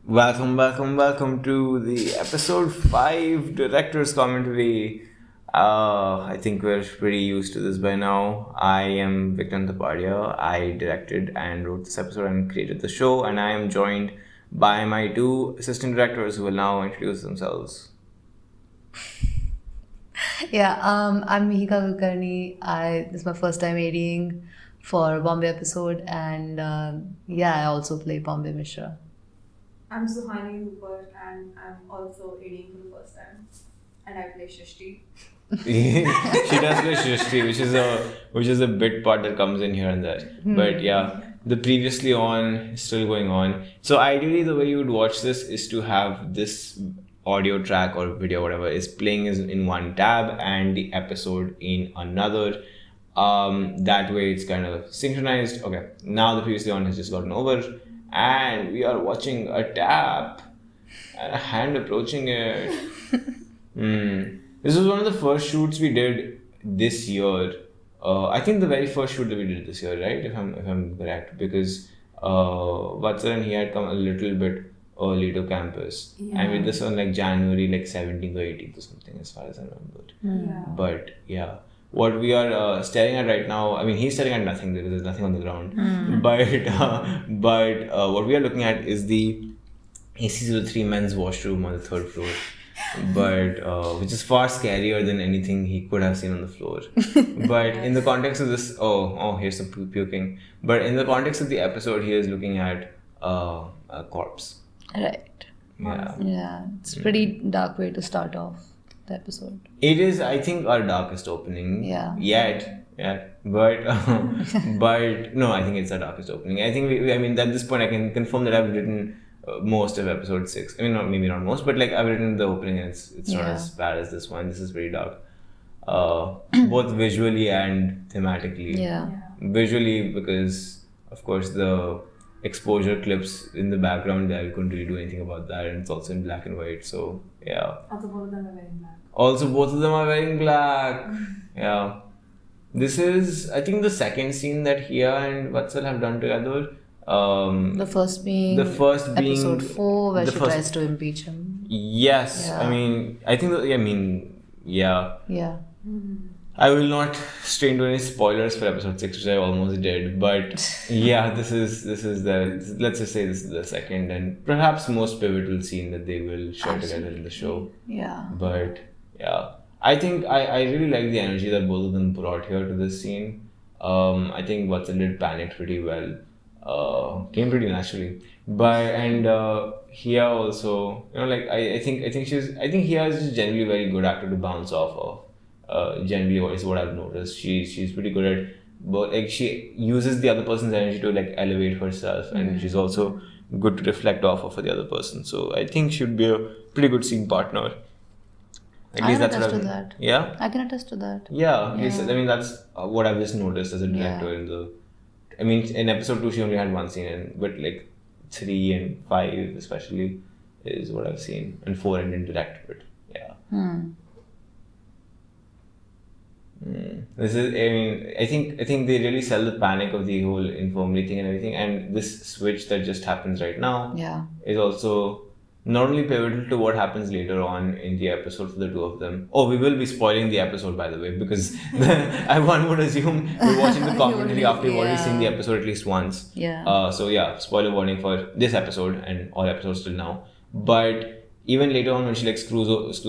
Welcome to the episode 5 director's commentary. I think we're pretty used to this by now. I am Vikram. I directed and wrote this episode and created the show, and I am joined by my two assistant directors who will now introduce themselves. I'm Mihika. This is my first time ADing for Bombay episode, and I also play Bombay Mishra. I'm Suhani and I'm also ADing for the first time. And I play Shrishti. She does play Shrishti, which is a bit part that comes in here and there. But yeah, the previously on is still going on. So ideally, the way you would watch this is to have this audio track or video, whatever, is playing in one tab and the episode in another. That way, it's kind of synchronized. Okay, now the previously on has just gotten over. And we are watching a tap and a hand approaching it. This was one of the first shoots we did this year. I think the very first shoot that we did this year, right? If I'm correct, because Vatsal and he had come a little bit early to campus, and with this on like January 17th or 18th or something, as far as I remember. Yeah. But yeah. What we are staring at right now, I mean, he's staring at nothing because there's nothing on the ground. But what we are looking at is the AC03 men's washroom on the 3rd floor. But which is far scarier than anything he could have seen on the floor. But in the context of this, here's some puking. But in the context of the episode, he is looking at a corpse. Right. Yeah. Yeah, it's a pretty dark way to start off the episode. It is, I think, our darkest opening. Yeah. Yet. But no, I think it's our darkest opening. I think I mean, at this point, I can confirm that I've written most of episode 6. I mean, maybe not most, but like I've written the opening, and it's not as bad as this one. This is pretty dark, both visually and thematically. Yeah. Visually, because of course the exposure clips in the background there, we couldn't really do anything about that, and it's also in black and white. So yeah. Also, both of them are wearing black. Also, both of them are wearing black. Yeah. This is, I think, the second scene that Hia and Vatsal have done together. The first being episode 4, where she tries to impeach him. Yes. Yeah. I mean, I think, yeah. Yeah. I will not stray into any spoilers for episode 6, which I almost did. But yeah, this is let's just say this is the second and perhaps most pivotal scene that they will share together in the show. Yeah. But yeah, I think I really like the energy that both of them brought here to this scene. I think Vatsal did panic pretty well. Came pretty naturally. Hia also, I think Hia is just generally a very good actor to bounce off of. Generally is what I've noticed. She's pretty good at both. Like, she uses the other person's energy to like elevate herself, and she's also good to reflect off of for the other person. So I think she'd be a pretty good scene partner. At least that's what I've... Yeah? I can attest to that. Yeah. I mean, that's what I've just noticed as a director in episode 2 she only had one scene, but like 3 and 5 especially is what I've seen, and 4 I didn't direct, but yeah. This is, I think they really sell the panic of the whole infirmary thing and everything, and this switch that just happens right now is also not only pivotal to what happens later on in the episode for the two of them. We will be spoiling the episode, by the way, because one would assume we're watching the commentary after you've already seen the episode at least once. Yeah. So yeah, spoiler warning for this episode and all episodes till now. But even later on when she like screws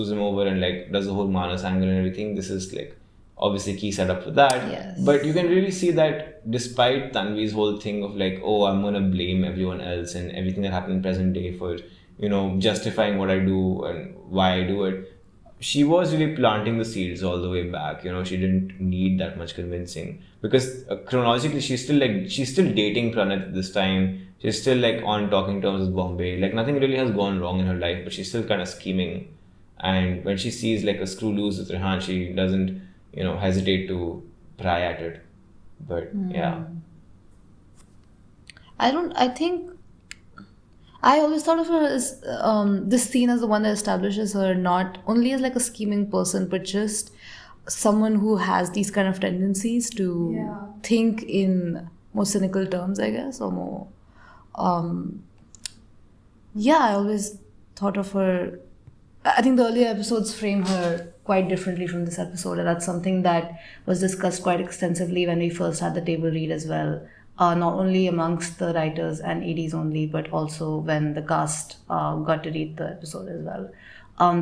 him over and like does the whole Manas angle and everything, this is like obviously key setup for that. Yes. But you can really see that despite Tanvi's whole thing of like, I'm gonna blame everyone else and everything that happened in present day for, justifying what I do and why I do it, she was really planting the seeds all the way back. She didn't need that much convincing, because chronologically she's still dating Pranit at this time. She's still like on talking terms with Bombay. Like, nothing really has gone wrong in her life, but she's still kind of scheming. And when she sees like a screw loose with Rehan, she doesn't hesitate to pry at it. But yeah. I always thought of her as this scene as the one that establishes her not only as like a scheming person, but just someone who has these kind of tendencies to think in more cynical terms, I guess, or more Yeah, I always thought of her. I think the earlier episodes frame her quite differently from this episode, and that's something that was discussed quite extensively when we first had the table read as well. Not only amongst the writers and ADs only, but also when the cast got to read the episode as well.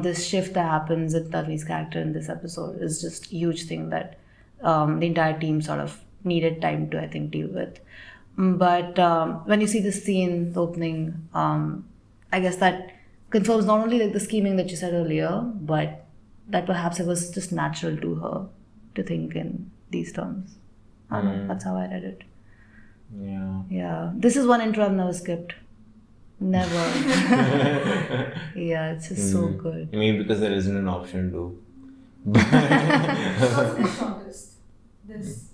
This shift that happens in Tanvi's character in this episode is just a huge thing that the entire team sort of needed time to, I think, deal with. But when you see this scene, the opening, I guess that confirms not only like the scheming that you said earlier, but that perhaps it was just natural to her to think in these terms. I don't know, that's how I read it. Yeah. Yeah. This is one intro I've never skipped. Never. Yeah, it's just so good. I mean, because there isn't an option to. What's the shortest?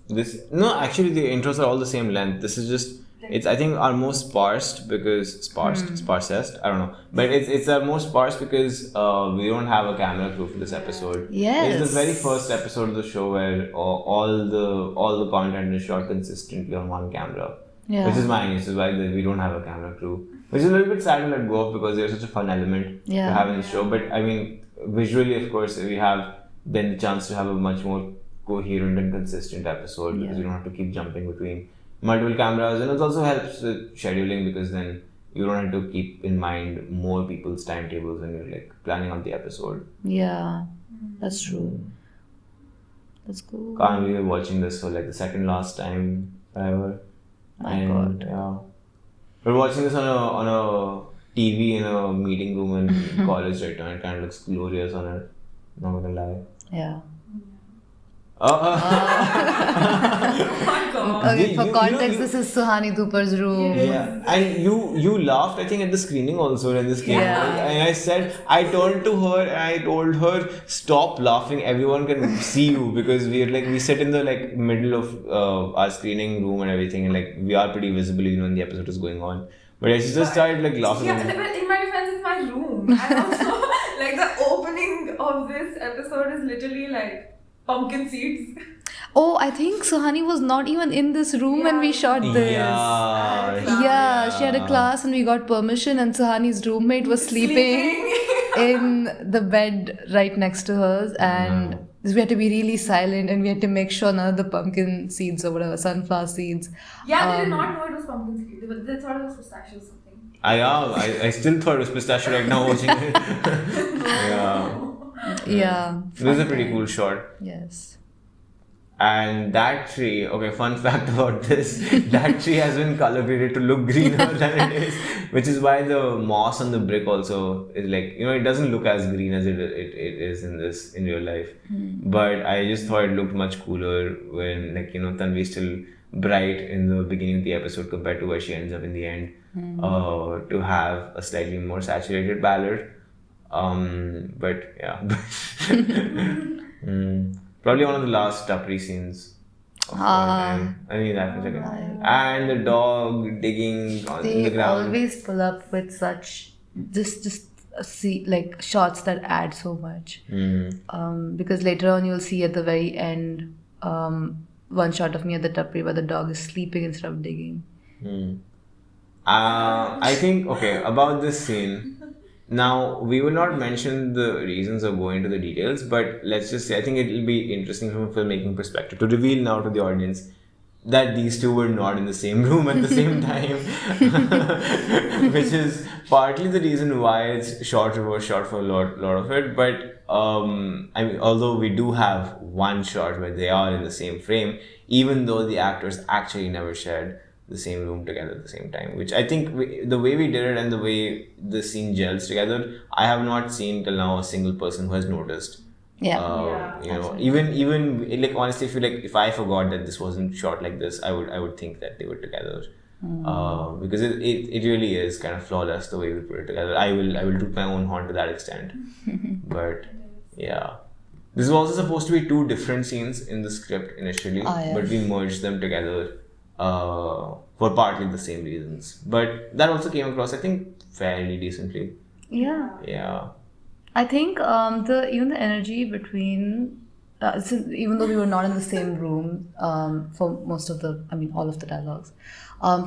This. No, actually the intros are all the same length. This is just it's I think our most sparsed because sparsest. I don't know, but it's our most sparse because we don't have a camera crew for this episode. Yes. It's the very first episode of the show where all the content is shot consistently on one camera. Yeah. Which is mine. This is why we don't have a camera crew, which is a little bit sad to let go of because they're such a fun element to have in the show. But I mean, visually, of course, we have then the chance to have a much more coherent and consistent episode because you don't have to keep jumping between multiple cameras, and it also helps with scheduling because then you don't have to keep in mind more people's timetables when you're like planning out the episode. Yeah, that's true. That's cool. Can't believe we're watching this for like the second last time ever. My God. Yeah, we're watching this on a TV in a meeting room in college right now. It kind of looks glorious on it. Not gonna lie. Yeah. Oh my god. Okay, for context, this is Suhani Dupar's room. Yeah, and you laughed, I think, at the screening also when this came out. And I said, I turned to her and I told her, stop laughing. Everyone can see you because we sit in the like middle of our screening room and everything, and like we are pretty visible even when the episode is going on. But I just started like laughing. Yeah, but in my defense, it's my room, and also like the opening of this episode is literally like pumpkin seeds. Oh, I think Suhani was not even in this room when we shot this. Yeah, she had a class and we got permission, and Suhani's roommate was sleeping in the bed right next to hers, and we had to be really silent and we had to make sure none of the pumpkin seeds or whatever, sunflower seeds. Yeah, they did not know it was pumpkin seeds. They thought it was pistachio or something. I still thought it was pistachio right now watching it. Yeah. It was a pretty cool shot. Yes. And that tree, okay, fun fact about this, that tree has been color graded to look greener than it is, which is why the moss on the brick also is like, it doesn't look as green as it is in real life. But I just thought it looked much cooler when, like, Tanvi's still bright in the beginning of the episode compared to where she ends up in the end, to have a slightly more saturated palette. But yeah. Probably one of the last Tapri scenes of all time. I mean that for a second. And the dog digging on the ground. They always pull up with such just like shots that add so much. Because later on you'll see at the very end one shot of me at the Tapri where the dog is sleeping instead of digging. I think about this scene. Now, we will not mention the reasons or go into the details, but let's just say I think it will be interesting from a filmmaking perspective to reveal now to the audience that these two were not in the same room at the same time, which is partly the reason why it's shot for a lot of it. But I mean, although we do have one shot where they are in the same frame, even though the actors actually never shared the same room together at the same time, which I think the way we did it and the way the scene gels together, I have not seen till now a single person who has noticed. Even like honestly, if I forgot that this wasn't shot like this, I would think that they were together, because it really is kind of flawless the way we put it together. I will toot my own horn to that extent, but yeah. This was also supposed to be two different scenes in the script initially, but we merged them together for partly the same reasons. But that also came across, I think, fairly decently. Yeah. I think even the energy between, even though we were not in the same room for most of all of the dialogues,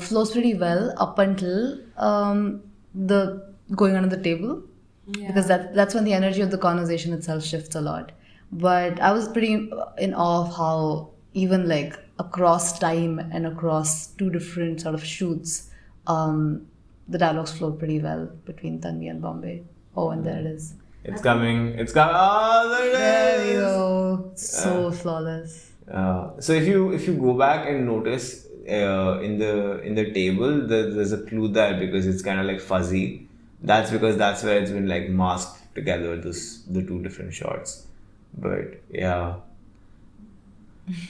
flows pretty well up until the going under the table. Because that's when the energy of the conversation itself shifts a lot. But I was pretty in awe of how even like across time and across two different sort of shoots, the dialogues flow pretty well between Tanvi and Bombay. Oh, and there it is. It's coming. It's coming. Oh, there it is. There we go. So flawless. So if you go back and notice in the table, there's a clue there because it's kind of like fuzzy. That's because that's where it's been like masked together. The two different shots, but yeah.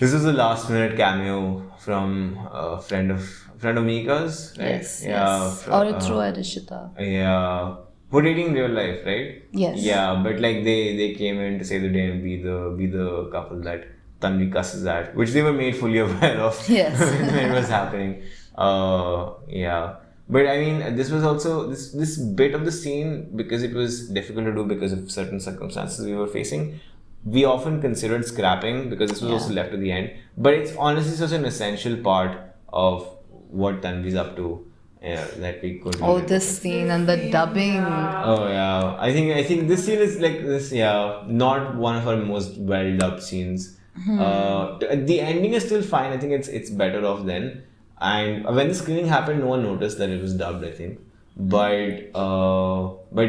This is a last minute cameo from a friend of Mihika's, right? Yes. Yeah. Yes. Or it's Roy Adishita. Yeah. Who dating in real life, right? Yes. Yeah, but like they came in to save the day and be the couple that Tanvi cusses at, which they were made fully aware of Yes. when it was happening. Yeah. But I mean, this was also this bit of the scene, because it was difficult to do because of certain circumstances we were facing. We often considered scrapping because this was also left to the end. But it's honestly such an essential part of what Tanvi's up to. That we could. Oh, this scene and the dubbing. Oh yeah, I think this scene is like this. Yeah, not one of our most well dubbed scenes. The ending is still fine. I think it's better off then. And when the screening happened, no one noticed that it was dubbed, I think. But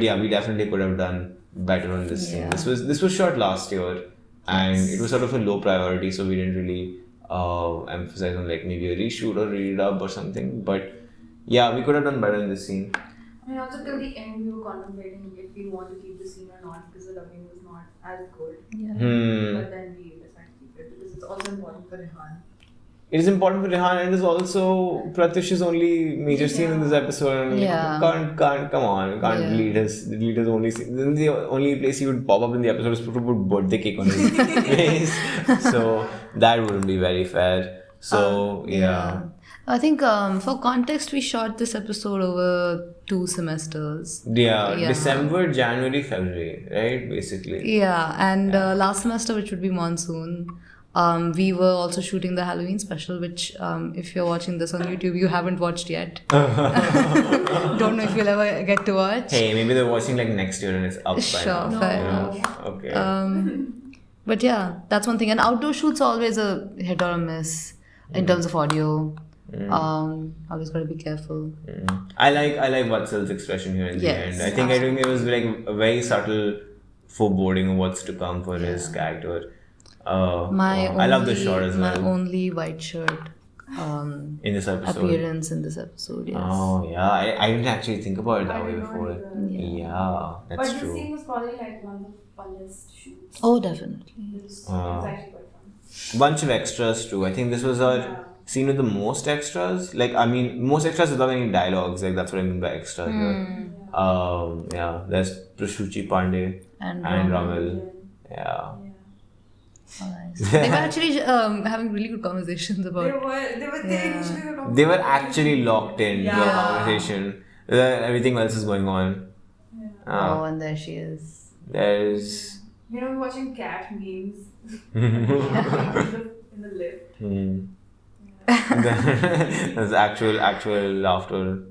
yeah, we definitely could have done better on this scene. This was shot last year, and it was sort of a low priority, so we didn't really emphasize on like maybe a reshoot or redub or something. But yeah, we could have done better in this scene. I mean, also till the end, we were contemplating if we want to keep the scene or not because the dubbing was not as good. Yeah. But then we decided to keep it because it's also important for Rehan. It is important for Rehan, and it is also Pratyush's only major scene in this episode. And can't come on, can't delete his only scene. Then the only place he would pop up in the episode is to put birthday cake on his face. So that wouldn't be very fair. So yeah. I think for context, we shot this episode over 2 semesters. Yeah, December, January, February, right? Basically. Yeah, and last semester, which would be monsoon, we were also shooting the Halloween special, which if you're watching this on YouTube, you haven't watched yet. Don't know if you'll ever get to watch. Hey, maybe they're watching like next year and it's up by Sure, now. fair enough. Okay. But yeah, that's one thing. And outdoor shoots are always a hit or a miss in terms of audio. Always gotta be careful. I like Vatsal's expression here in the end. I think it was like a very subtle foreboding of what's to come for his character. I love the shot as well. My only white shirt in this episode. appearance in this episode. Yes. Oh yeah, I didn't actually think about it that way before. Yeah, that's but true. But the scene was probably like one of the funnest shoots. Oh, definitely. It was actually quite fun. Bunch of extras too. I think this was our scene with the most extras. Like, I mean, most extras without any dialogues. Like, that's what I mean by extras here. Yeah, there's Prashuchi Pandey and Ramil. Yeah. Oh, nice. They were actually having really good conversations about. They were actually locked in to a conversation. Everything else is going on. Oh, and there she is. There's. You know, watching cat memes in the lift. There's actual laughter.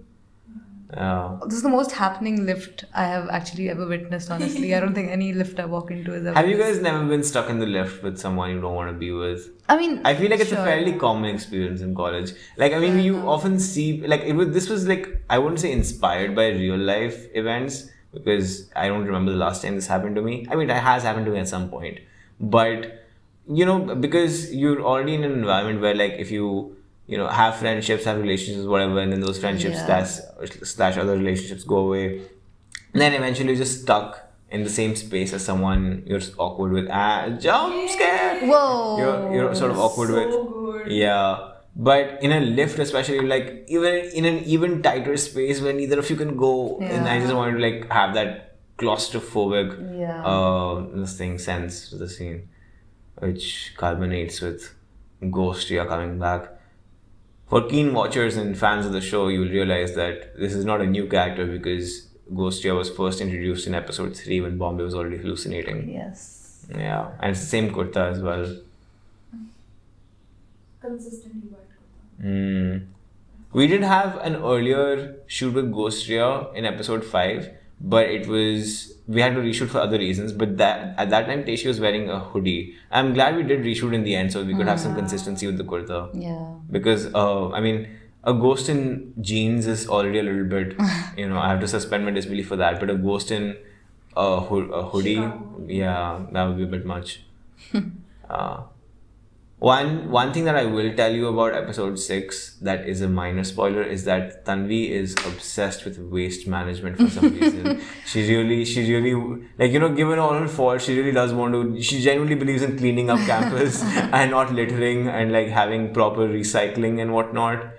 This is the most happening lift I have actually ever witnessed, honestly. I don't think any lift I walk into is ever. Have you guys never been stuck in the lift with someone you don't want to be with? I mean, I feel like it's a fairly common experience in college. Like, I mean, you often see, like, this was like, I wouldn't say inspired by real life events, because I don't remember the last time this happened to me. I mean, it has happened to me at some point. But, you know, because you're already in an environment where, like, if you have friendships, have relationships, whatever, and then those friendships slash other relationships go away, and then eventually you're just stuck in the same space as someone you're awkward with. Jump scare! Whoa! You're sort of awkward with. Good. Yeah. But in a lift especially, like, even in an even tighter space where neither of you can go, and I just wanted to, like, have that claustrophobic sense to the scene, which culminates with Ghost Ria coming back. For keen watchers and fans of the show, you will realize that this is not a new character, because Ghost Ria was first introduced in episode 3 when Bombay was already hallucinating. Yes. Yeah, and it's the same kurta as well. Consistently white kurta. We did have an earlier shoot with Ghost Ria in episode 5, but we had to reshoot for other reasons. But at that time, Teshi was wearing a hoodie. I'm glad we did reshoot in the end so we could have some consistency with the kurta. Yeah. Because, a ghost in jeans is already a little bit, I have to suspend my disbelief for that. But a ghost in a hoodie, Chicago. yeah, that would be a bit much. One thing that I will tell you about episode 6 that is a minor spoiler is that Tanvi is obsessed with waste management for some reason. She really, given all her faults, she really does want to, she genuinely believes in cleaning up campus and not littering and having proper recycling and whatnot.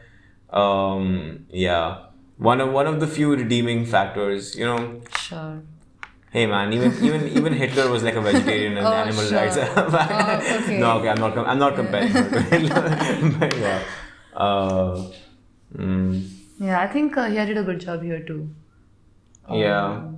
Yeah. One of the few redeeming factors, Sure. Hey man, even Hitler was like a vegetarian and animal sure. rights. Okay. No, okay, I'm not comparing her to Hitler. But yeah. Yeah, I think he did a good job here too. Yeah.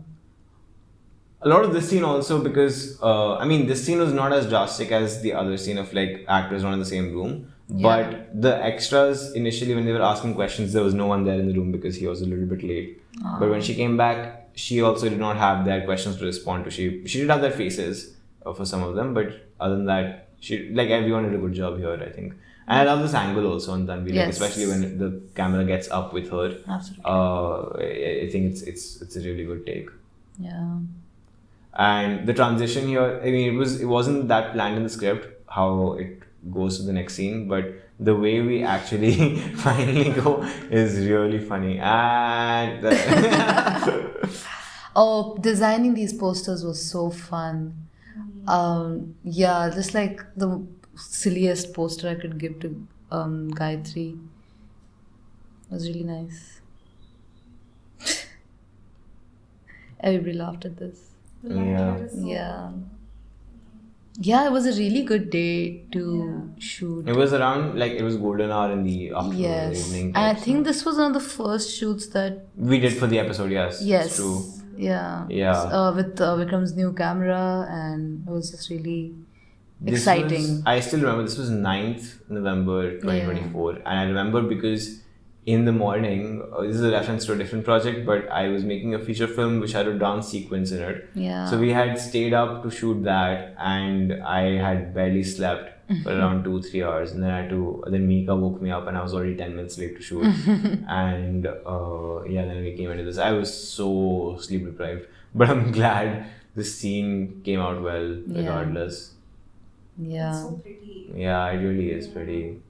A lot of this scene also because this scene was not as drastic as the other scene of actors not in the same room. But the extras initially when they were asking questions, there was no one there in the room because he was a little bit late. But when she came back, she also did not have their questions to respond to. She did have their faces for some of them, but other than that, she everyone did a good job here, I think. And I love this angle also on Tanvi, especially when the camera gets up with her. Absolutely. I think it's a really good take. Yeah. And the transition here, it wasn't that planned in the script how it goes to the next scene, but the way we actually finally go is really funny. And designing these posters was so fun. Yeah, just the silliest poster I could give to Gayatri. It was really nice. Everybody laughed at this. Yeah. Yeah, it was a really good day to shoot. it was around it was golden hour in the afternoon, Yes. evening. And I type, think so. this was one of the first shoots that We did for the episode, yes. Yes. It's true. Yeah. Yeah. With Vikram's new camera, and it was just really This exciting. I still remember this was 9th November 2024. And I remember because in the morning, this is a reference to a different project, but I was making a feature film which had a dance sequence in it. Yeah. So we had stayed up to shoot that, and I had barely slept for around 2-3 hours, and then Mihika woke me up, and I was already 10 minutes late to shoot. And then we came into this. I was so sleep deprived, but I'm glad the scene came out well, regardless. Yeah. So pretty. Yeah, it really is pretty.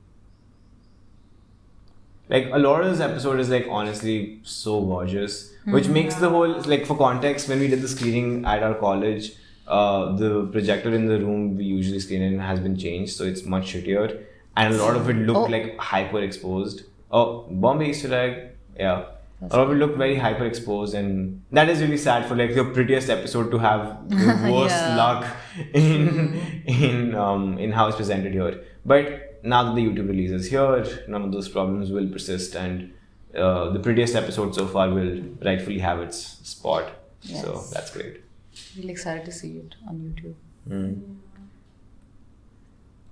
A lot of this episode is honestly so gorgeous, which makes the whole for context. When we did the screening at our college, the projector in the room we usually screen in has been changed, so it's much shittier, and a lot of it looked hyper exposed. Oh, Bombay Easter egg, yeah. A lot of it looked very hyper exposed, and that is really sad for your prettiest episode to have the worst luck in how it's presented here. But now that the YouTube release is here, none of those problems will persist, and the prettiest episode so far will rightfully have its spot. Yes. So that's great. Really excited to see it on YouTube.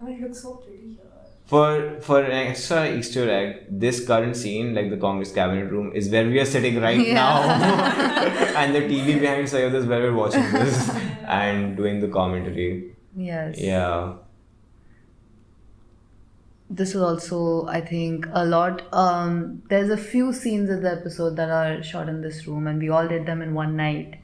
It looks so pretty here. For an extra Easter egg, this current scene, the Congress cabinet room, is where we are sitting right now, and the TV behind Sayed is where we're watching this and doing the commentary. Yes. Yeah. This was also, I think, a lot. There's a few scenes in the episode that are shot in this room, and we all did them in one night,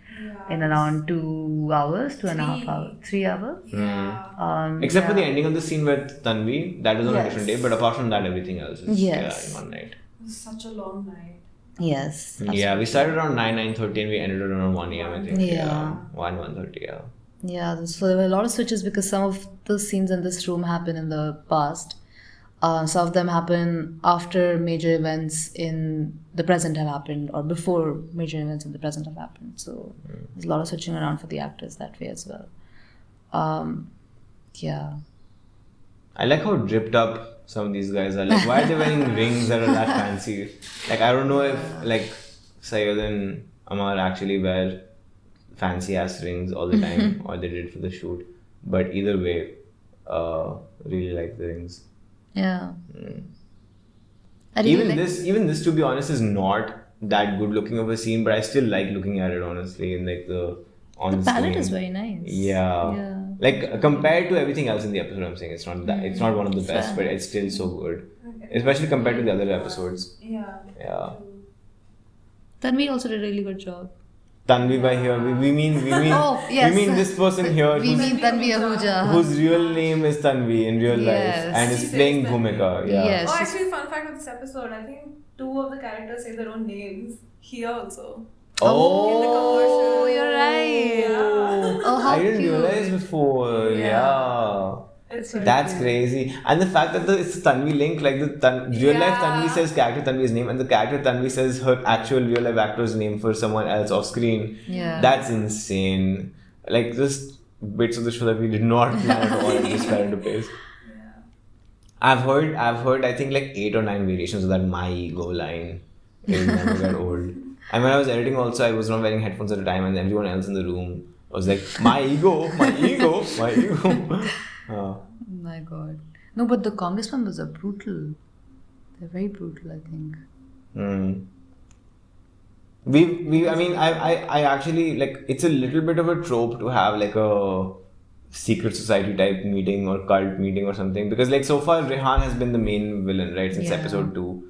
in around 2 hours, 2.5 hours, 3 hours. Yeah. Except for the ending of the scene with Tanvi, that was on a different day. But apart from that, everything else is in one night. It was such a long night. Yes. Yeah, we started around 9:30 and we ended around 1 a.m. I think. Yeah. 1:30. Yeah. Yeah, so there were a lot of switches because some of the scenes in this room happen in the past. Some of them happen after major events in the present have happened, or before major events in the present have happened. So there's a lot of switching around for the actors that way as well. Yeah. I like how dripped up some of these guys are. Why are they wearing rings that are that fancy? I don't know if Sayed and Amar actually wear fancy ass rings all the time or they did for the shoot. But either way, really like the rings. Yeah. I really Even like- this, to be honest, is not that good looking of a scene, but I still like looking at it honestly. In like on The palette screen. is very nice. Yeah. Like compared to everything else in the episode, I'm saying it's not that it's not one of the best, Fair. but it's still so good, especially compared to the other episodes. Yeah. Yeah. Tanvi also did a really good job. Tanvi by here, we mean Oh, yes. we mean this person here We mean Tanvi Ahuja. whose real name is Tanvi in real Yes. life and is She playing says Tanvi. Bhumika. Yeah. Yes. Oh, actually, fun fact of this episode, I think 2 of the characters say their own names here also. Oh, In the commercial. you're right. Yeah. Oh, how I didn't cute. realize before. Yeah. It's very That's cute. crazy. And the fact that it's a Tanvi link, like the real life Tanvi says character Tanvi's name, and the character Tanvi says her actual real life actor's name for someone else off screen. Yeah. That's insane. Like just bits of the show that we did not plan at all and just fell into place. Yeah. I've heard I think like 8 or 9 variations of that my ego line. It never got old. And when I was editing also, I was not wearing headphones at the time, and everyone else in the room was like, my ego, my ego, my ego. Oh my god. No, but the Congress members are brutal. They're very brutal, I think. I actually like it's a little bit of a trope to have like a secret society type meeting or cult meeting or something, because like so far Rehan has been the main villain, right, since Yeah. episode 2.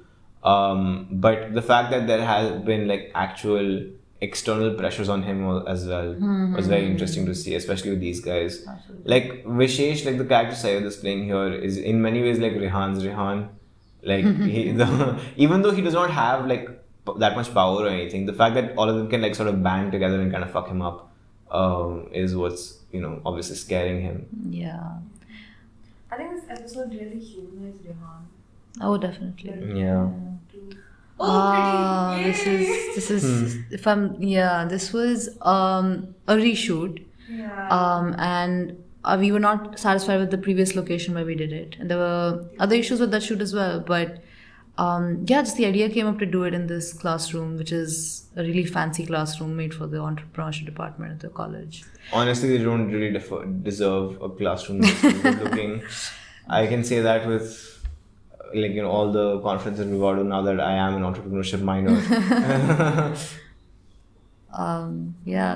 But the fact that there has been like actual external pressures on him as well was very interesting to see, especially with these guys. Absolutely. Like Vishesh, like the character Syed is playing here, is in many ways like Rehan's Rehan. Like even though he does not have like that much power or anything, the fact that all of them can like sort of band together and kind of fuck him up is what's obviously scaring him. Yeah. I think this episode really humanized Rehan. Oh, definitely. Yeah. Oh, pretty! This is if I'm this was a reshoot. Yeah. And we were not satisfied with the previous location where we did it, and there were other issues with that shoot as well, but just the idea came up to do it in this classroom, which is a really fancy classroom made for the entrepreneurship department at the college. Honestly, they don't really deserve a classroom that's good looking. I can say that with like all the conferences we go to now that I am an entrepreneurship minor.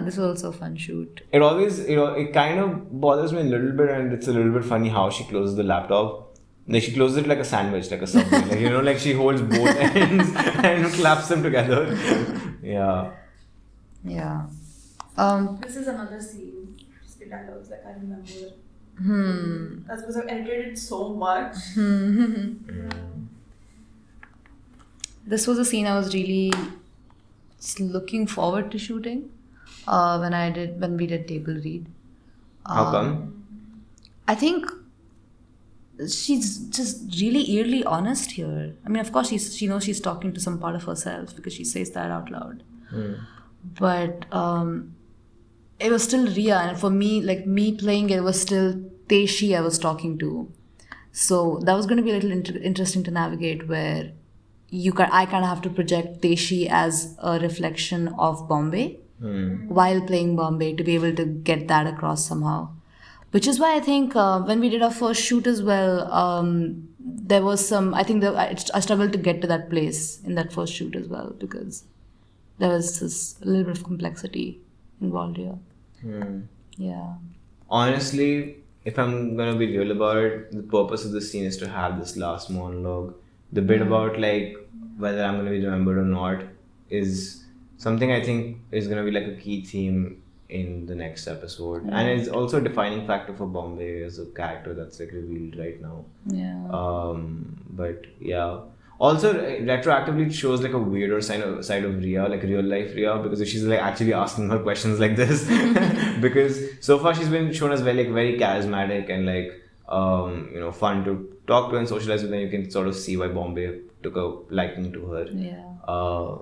This was also a fun shoot. It always, it kind of bothers me a little bit, and it's a little bit funny how she closes the laptop. Like she closes it like a sandwich, like a subway. Like, like she holds both ends and claps them together. Yeah. Yeah. This is another scene. Just the dialogues, like I remember. That's because I've edited it so much. This was a scene I was really looking forward to shooting when we did table read. How come? I think she's just really eerily honest here. I mean, of course, she knows she's talking to some part of herself because she says that out loud. But it was still Ria, and for me, like me playing it was still Teshi I was talking to. So that was going to be a little interesting to navigate, where I kind of have to project Teshi as a reflection of Bombay while playing Bombay to be able to get that across somehow. Which is why I think when we did our first shoot as well, there was some, I think I struggled to get to that place in that first shoot as well, because there was this a little bit of complexity involved here. Yeah. Honestly, if I'm gonna be real about it, the purpose of this scene is to have this last monologue. The bit about like whether I'm gonna be remembered or not is something I think is gonna be like a key theme in the next episode, and it's also a defining factor for Bombay as a character that's like revealed right now. Yeah. But yeah. Also, retroactively, it shows like a weirder side of Ria, like real life Ria, because she's like actually asking her questions like this. Because so far she's been shown as very charismatic and like fun to talk to and socialize with, and you can sort of see why Bombay took a liking to her. Yeah.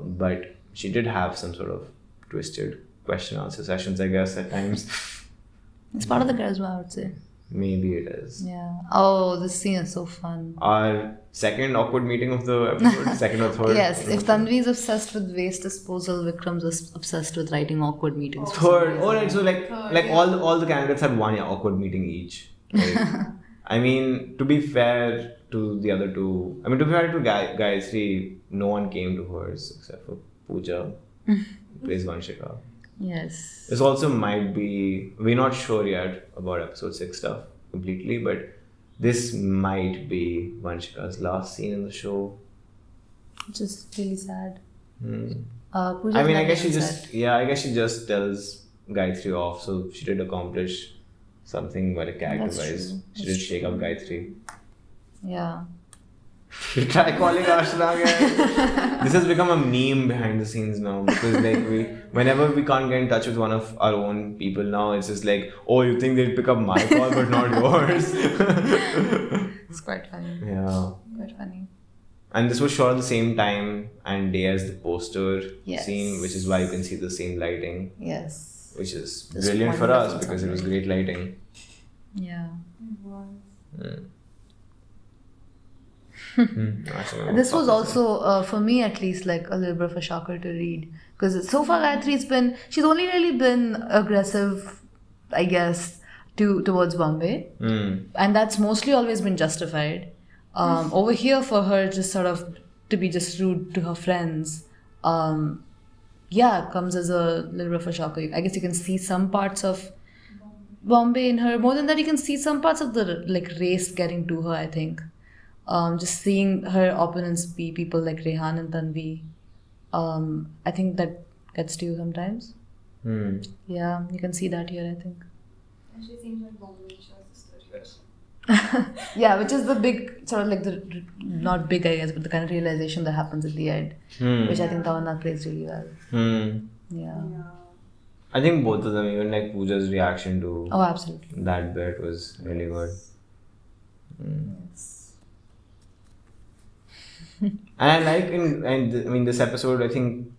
But she did have some sort of twisted question answer sessions, I guess, at times. It's part of the charisma, I would say. Maybe it is. Yeah. Oh, this scene is so fun. Our second awkward meeting of the episode, second or third. Yes, if Tanvi is obsessed with waste disposal, Vikram's obsessed with writing awkward meetings. Third. Oh, right. So all the candidates had one awkward meeting each. Like, I mean, to be fair, to the other two, I mean, to be fair to Gayatri, no one came to hers except for Pooja, who plays Vanshika. Yes. This also might be, we're not sure yet about episode 6 stuff completely, but this might be Vanshika's last scene in the show. Which is really sad. Hmm. Pooja's I mean, I not guess she even just, sad. I guess she just tells Gayatri off, so she did accomplish something very character-wise. true. She That's did shake up Gayatri. Yeah. Try calling Ashra again. This has become a meme behind the scenes now because whenever we can't get in touch with one of our own people now, it's just like, oh, you think they'll pick up my call but not yours. It's quite funny. Yeah. Quite funny. And this was shot at the same time and day as the poster Yes. scene, which is why you can see the same lighting, Yes. which is Just brilliant for us wonderful because it was sunlight. great lighting. Yeah. This was also, for me at least, like a little bit of a shocker to read. Because so far she's only really been aggressive, I guess, towards Bombay. And that's mostly always been justified. Over here, for her just sort of to be just rude to her friends, comes as a little bit of a shocker. I guess you can see some parts of Bombay in her. More than that, you can see some parts of the race getting to her, I think. Just seeing her opponents be people like Rehan and Tanvi, I think that gets to you sometimes. Yeah, you can see that here, I think. And she seems like Bombay sister. Yeah, which is the big, sort of like the, not big I guess, but the kind of realization that happens at the end, which I think Tamanna plays really well. Yeah. I think both of them, even like Pooja's reaction to Oh, absolutely. that bit was really good. Yes. And I like this episode, I think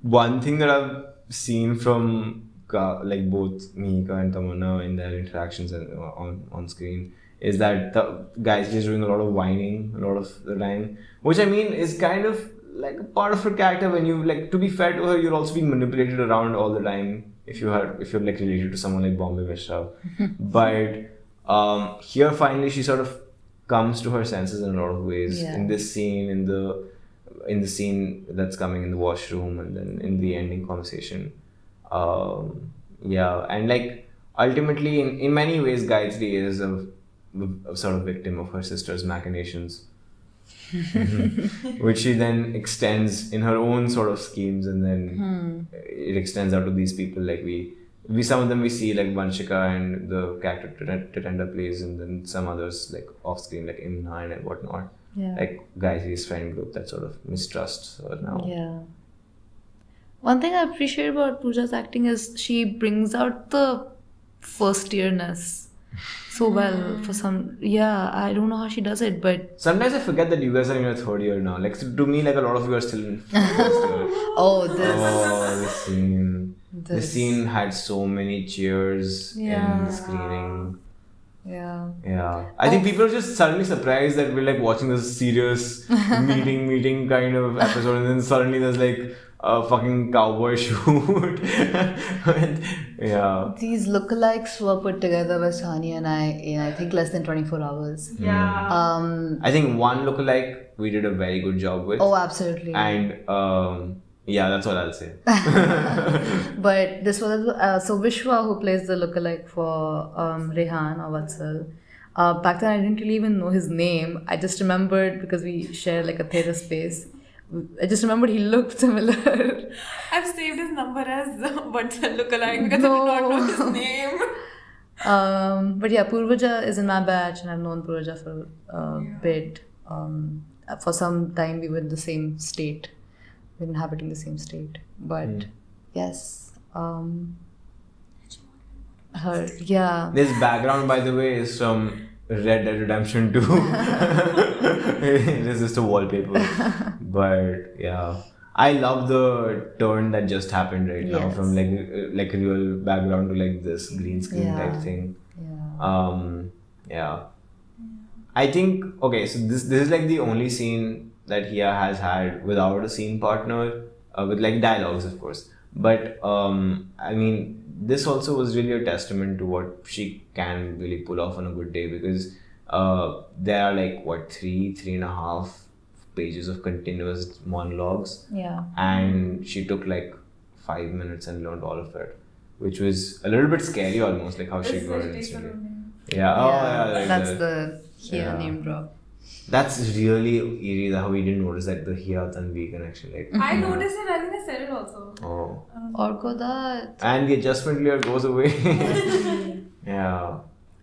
one thing that I've seen from like both Mihika and Tamanna in their interactions on screen is that the guys is doing a lot of whining a lot of the time, which I mean is kind of like a part of her character. When you like, to be fair to her, you're also being manipulated around all the time if you're like related to someone like Bombay Mishra. But here finally she sort of comes to her senses in a lot of ways. Yeah. In this scene, in the scene that's coming in the washroom, and then in the ending conversation. And like ultimately in many ways Gayatri is a sort of victim of her sister's machinations. Which she then extends in her own sort of schemes, and then it extends out to these people. Like we some of them we see like Vanshika and the character Titenda plays, and then some others like off screen like Imran and whatnot. Yeah. Like Gayatri's friend group that sort of mistrusts her now. Yeah. One thing I appreciate about Pooja's acting is she brings out the first yearness so well for some. Yeah, I don't know how she does it, but Sometimes I forget that you guys are in your third year now. Like to me, like a lot of you are still in first year. oh, this. Oh, the scene. The This. scene had so many cheers in Yeah. the screening. Yeah. Yeah. I think people are just suddenly surprised that we're like watching this serious meeting kind of episode, and then suddenly there's like a fucking cowboy shoot. Yeah. These lookalikes were put together by Suhani and I in I think less than 24 hours. Yeah. I think one lookalike we did a very good job with. Oh, absolutely. And yeah, that's all I'll say. But this was so Vishwa, who plays the lookalike for Rehan or Vatsal. Back then, I didn't really even know his name. I just remembered because we share like a theatre space. I just remembered he looked similar. I've saved his number as Vatsal lookalike because I did not know his name. But yeah, Purvaja is in my batch, and I've known Purvaja for a bit. For some time, we were in the same state. We were inhabiting the same state. But yes, her, yeah. This background, by the way, is from Red Dead Redemption 2. It is just a wallpaper. But yeah, I love the turn that just happened right now Yes. from like a real background to like this green screen Yeah. type thing. Yeah. Yeah. I think okay, so this is like the only scene that Hia has had without a scene partner, with like dialogues, of course. But I mean, this also was really a testament to what she can really pull off on a good day, because there are like three and a half pages of continuous monologues. Yeah. And she took like 5 minutes and learned all of it, which was a little bit scary almost, like how she got it instantly. Yeah. Oh yeah. Like That's the here yeah. name drop. That's really eerie that how we didn't notice that the here Tanvi connection. Like I noticed it. I think I said it also. oh. Or that. And the adjustment layer goes away. Yeah.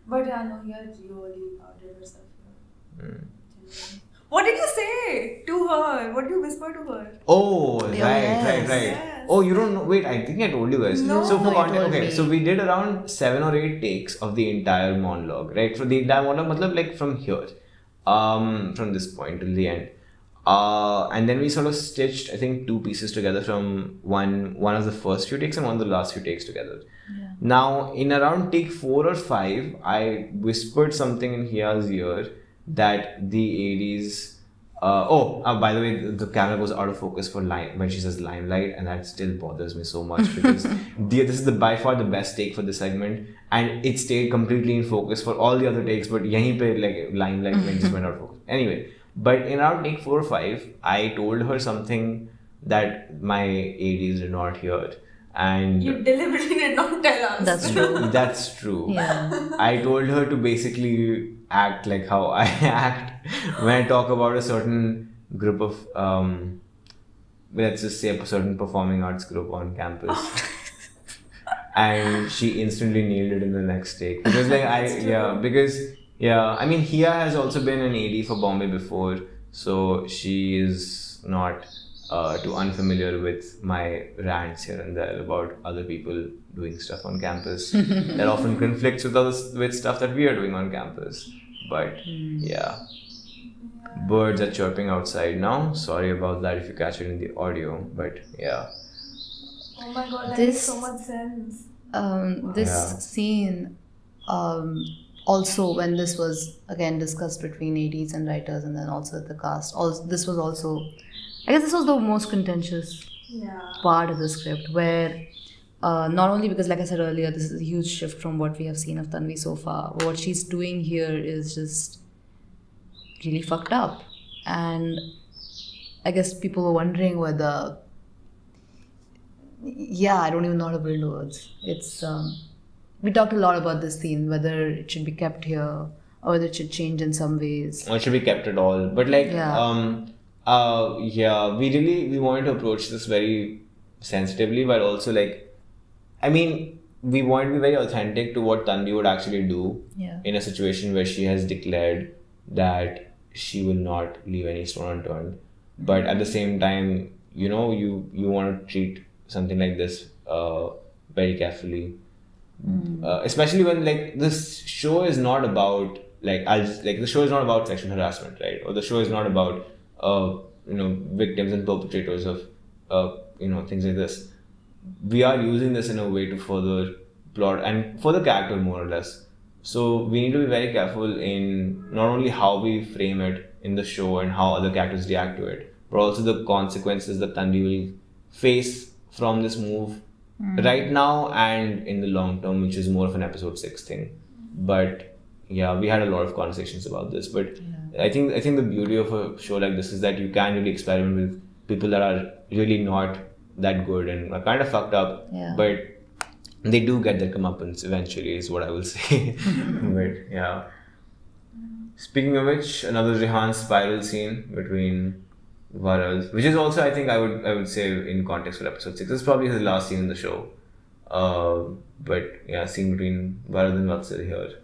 But yeah, no, he had really outed herself here. Mm. What did you say to her? What did you whisper to her? Oh, right. Yes. Oh, you don't know. Wait, I think I told you guys. No. So for No, you context, told okay, me. so we did around 7 or 8 takes of the entire monologue, right? For the entire monologue, matlab, like from here, from this point till the end. And then we sort of stitched, I think, 2 pieces together from one of the first few takes and one of the last few takes together. Yeah. Now, in around take 4 or 5, I whispered something in Hia's ear that the 80s. By the way, the camera goes out of focus for when she says limelight, and that still bothers me so much because this is by far the best take for the segment, and it stayed completely in focus for all the other takes, but yahin pe like limelight just went out of focus. Anyway, but in around take 4 or 5, I told her something that my 80s did not hear. And You deliberately did not tell us. That's true. that's true. Yeah. I told her to basically act like how I act when I talk about a certain group of, let's just say a certain performing arts group on campus. And she instantly nailed it in the next take. Because I mean, Hia has also been an AD for Bombay before, so she is not too unfamiliar with my rants here and there about other people doing stuff on campus that often conflicts with stuff that we are doing on campus. But yeah, birds are chirping outside now. Sorry about that if you catch it in the audio, but yeah. Oh my god, that This- makes so much sense. This Yeah. scene, also when this was again discussed between ADs and writers, and then also the cast. This was also, I guess, this was the most contentious Yeah. part of the script, where not only because, like I said earlier, this is a huge shift from what we have seen of Tanvi so far. What she's doing here is just really fucked up, and I guess people were wondering whether. Yeah, I don't even know how to put it into words. It's we talked a lot about this scene, whether it should be kept here or whether it should change in some ways. Or it should be kept at all. But like, Yeah. we wanted to approach this very sensitively, but also like, I mean, we wanted to be very authentic to what Tanvi would actually do Yeah. in a situation where she has declared that she will not leave any stone unturned. But at the same time, you know, you want to treat something like this very carefully. Especially when like this show is not about the show is not about sexual harassment, right? Or the show is not about victims and perpetrators of things like this. We are using this in a way to further plot and for the character more or less. So we need to be very careful in not only how we frame it in the show and how other characters react to it, but also the consequences that Tanvi will face from this move right now and in the long term, which is more of an episode 6 thing. But yeah, we had a lot of conversations about this. But I think the beauty of a show like this is that you can really experiment with people that are really not that good and are kind of fucked up. Yeah. But they do get their comeuppance eventually, is what I will say. But yeah. Speaking of which, another Rehan spiral scene between Varad, which is also, I think, I would say in context for episode 6. This is probably his last scene in the show. But yeah, scene between Varad and Vatsal here.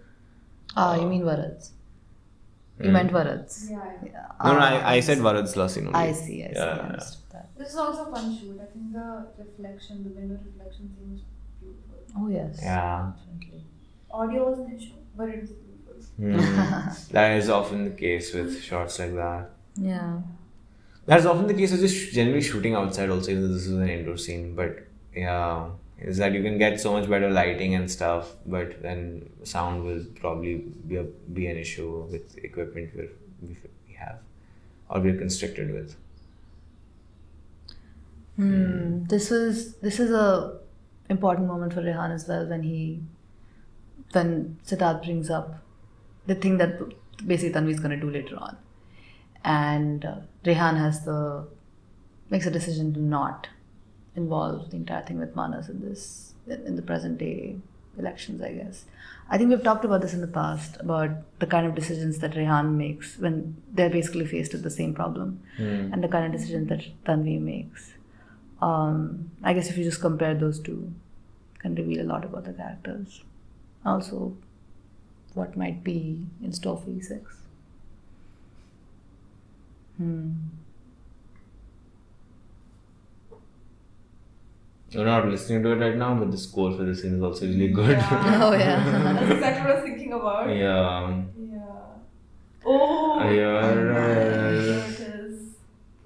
You mean Varad's? You meant Varad's? Yeah. No, I said Varad's last scene only. I see. I Yeah. understood that. This is also a fun shoot. I think the window reflection thing is beautiful. Oh yes. Yeah. Definitely. Audio was an issue, but it is beautiful. That is often the case with shots like that. Yeah. That's often the case with just generally shooting outside also, even though this is an indoor scene. But yeah, is that you can get so much better lighting and stuff, but then sound will probably be an issue with equipment we have or we're constricted with. This is a important moment for Rehan as well when Siddharth brings up the thing that basically Tanvi's going to do later on. And Rehan makes a decision to not involve the entire thing with Manas in the present day elections, I guess. I think we've talked about this in the past, about the kind of decisions that Rehan makes when they're basically faced with the same problem, and the kind of decisions that Tanvi makes. I guess if you just compare those two, can reveal a lot about the characters. Also, what might be in store for E6. You're not listening to it right now, but the score for this scene is also really good. Yeah. Oh yeah. That's exactly what I was thinking about. Yeah. Oh. Yeah. There it is.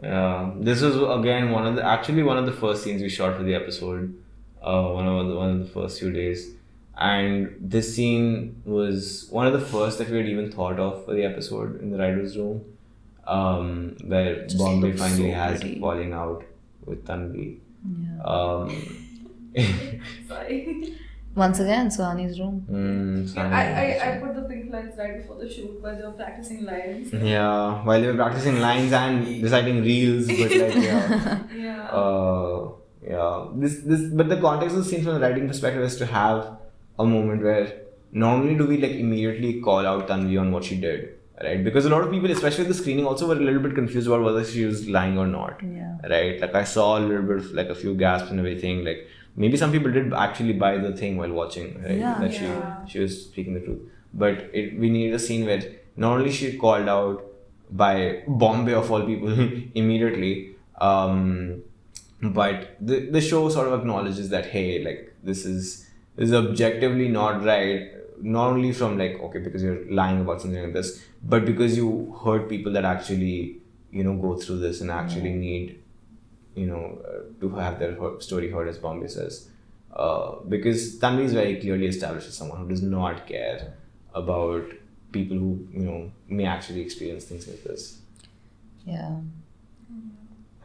Yeah. This was again one of the first scenes we shot for the episode. One of the first few days, and this scene was one of the first that we had even thought of for the episode in the writers' room, where Just Bombay looks finally so has pretty. a falling out with Tanvi. Yeah. Sorry. Once again, Suhani's room. I put the pink lines right before the shoot while they were practicing lines. Yeah, while they were practicing lines and reciting reels, but like Yeah. yeah. But the context of the scene from the writing perspective is to have a moment where normally do we like immediately call out Tanvi on what she did, right? Because a lot of people, especially at the screening, also were a little bit confused about whether she was lying or not. Yeah. Right? Like I saw a little bit of like a few gasps and everything. Like maybe some people did actually buy the thing while watching, right? Yeah. That she was speaking the truth. But we needed a scene where not only she called out by Bombay of all people immediately, but the show sort of acknowledges that hey, like this is objectively not right. Not only from like okay because you're lying about something like this, but because you hurt people that actually go through this and actually need to have their story heard, as Bombay says. Because Tanvi is very clearly established as someone who does not care about people who may actually experience things like this. Yeah.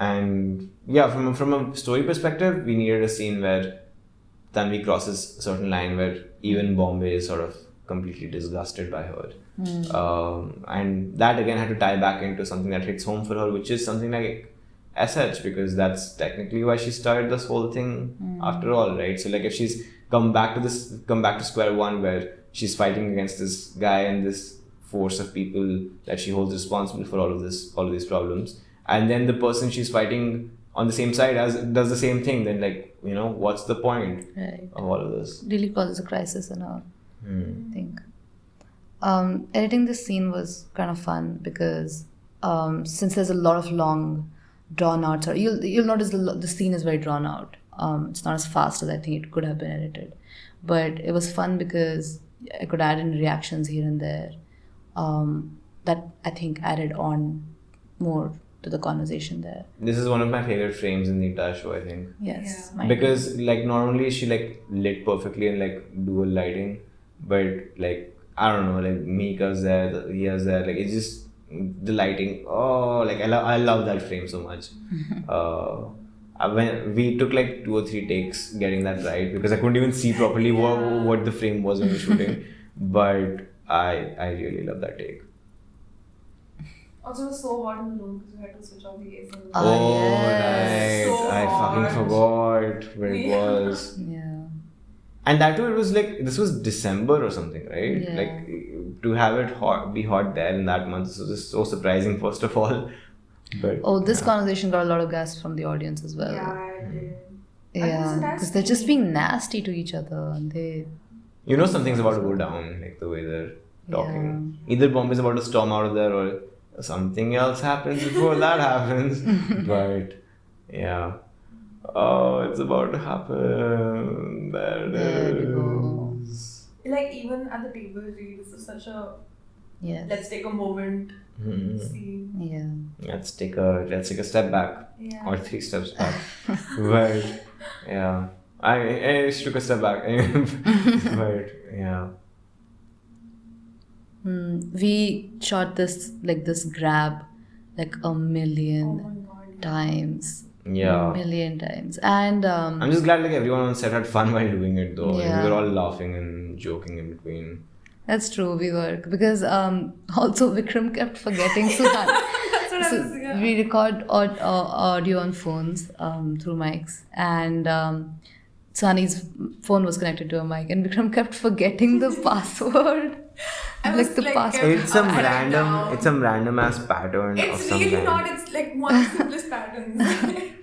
And yeah, from a story perspective, we needed a scene where Tanvi crosses a certain line where even Bombay is sort of completely disgusted by her. And that again had to tie back into something that hits home for her, which is something like SH, because that's technically why she started this whole thing after all, right? So like if she's come back to square one where she's fighting against this guy and this force of people that she holds responsible for all of these problems, and then the person she's fighting on the same side does the same thing, then like what's the point Right. of all of this? Really causes a crisis in her, I think. Editing this scene was kind of fun because since there's a lot of long drawn out, or you'll notice the scene is very drawn out. It's not as fast as I think it could have been edited, but it was fun because I could add in reactions here and there that I think added on more to the conversation there. This is one of my favorite frames in the entire show, I think. Yes. Yeah. mine Because like not only is she like lit perfectly and like dual lighting, but like I don't know, like Mihika's there, Ria's there, like it's just the lighting. Oh, like I love that frame so much. When we took like 2 or 3 takes getting that right because I couldn't even see properly what the frame was when we were shooting, but I really love that take. Also, it was so hot in the room because we had to switch off the AC. Oh, yes. right. So I fucking hot. forgot where it Yeah. was. Yeah. And that too, it was like, this was December or something, right? Yeah. Like, to have it be hot there in that month, this was just so surprising, first of all. But Oh, this conversation got a lot of gas from the audience as well. Yeah, I did. Yeah, because they're just being nasty to each other, and they. something's about to go down, like the way they're talking. Either Bombay's about to storm out of there or something else happens before that happens. But, yeah. Oh, it's about to happen. There There we it go. is. Like, even at the table read, this is such a Yes. let's take a moment Mhm. scene. Yeah. Let's take a step back. Yeah. Or 3 steps back. But yeah, I took a step back. But yeah, We shot this grab like a Oh million my god. times. yeah. A million times. And I'm just glad like everyone on set had fun while doing it though. Like, Yeah. we were all laughing and joking in between. That's true, we were. Because also Vikram kept forgetting Suhani. That's what I was thinking. We record audio on phones through mics, and Suhani's phone was connected to a mic, and Vikram kept forgetting the password. I was like, password. It's some upside random. down. It's some random ass pattern of It's some really kind. not. It's like one of the simplest patterns.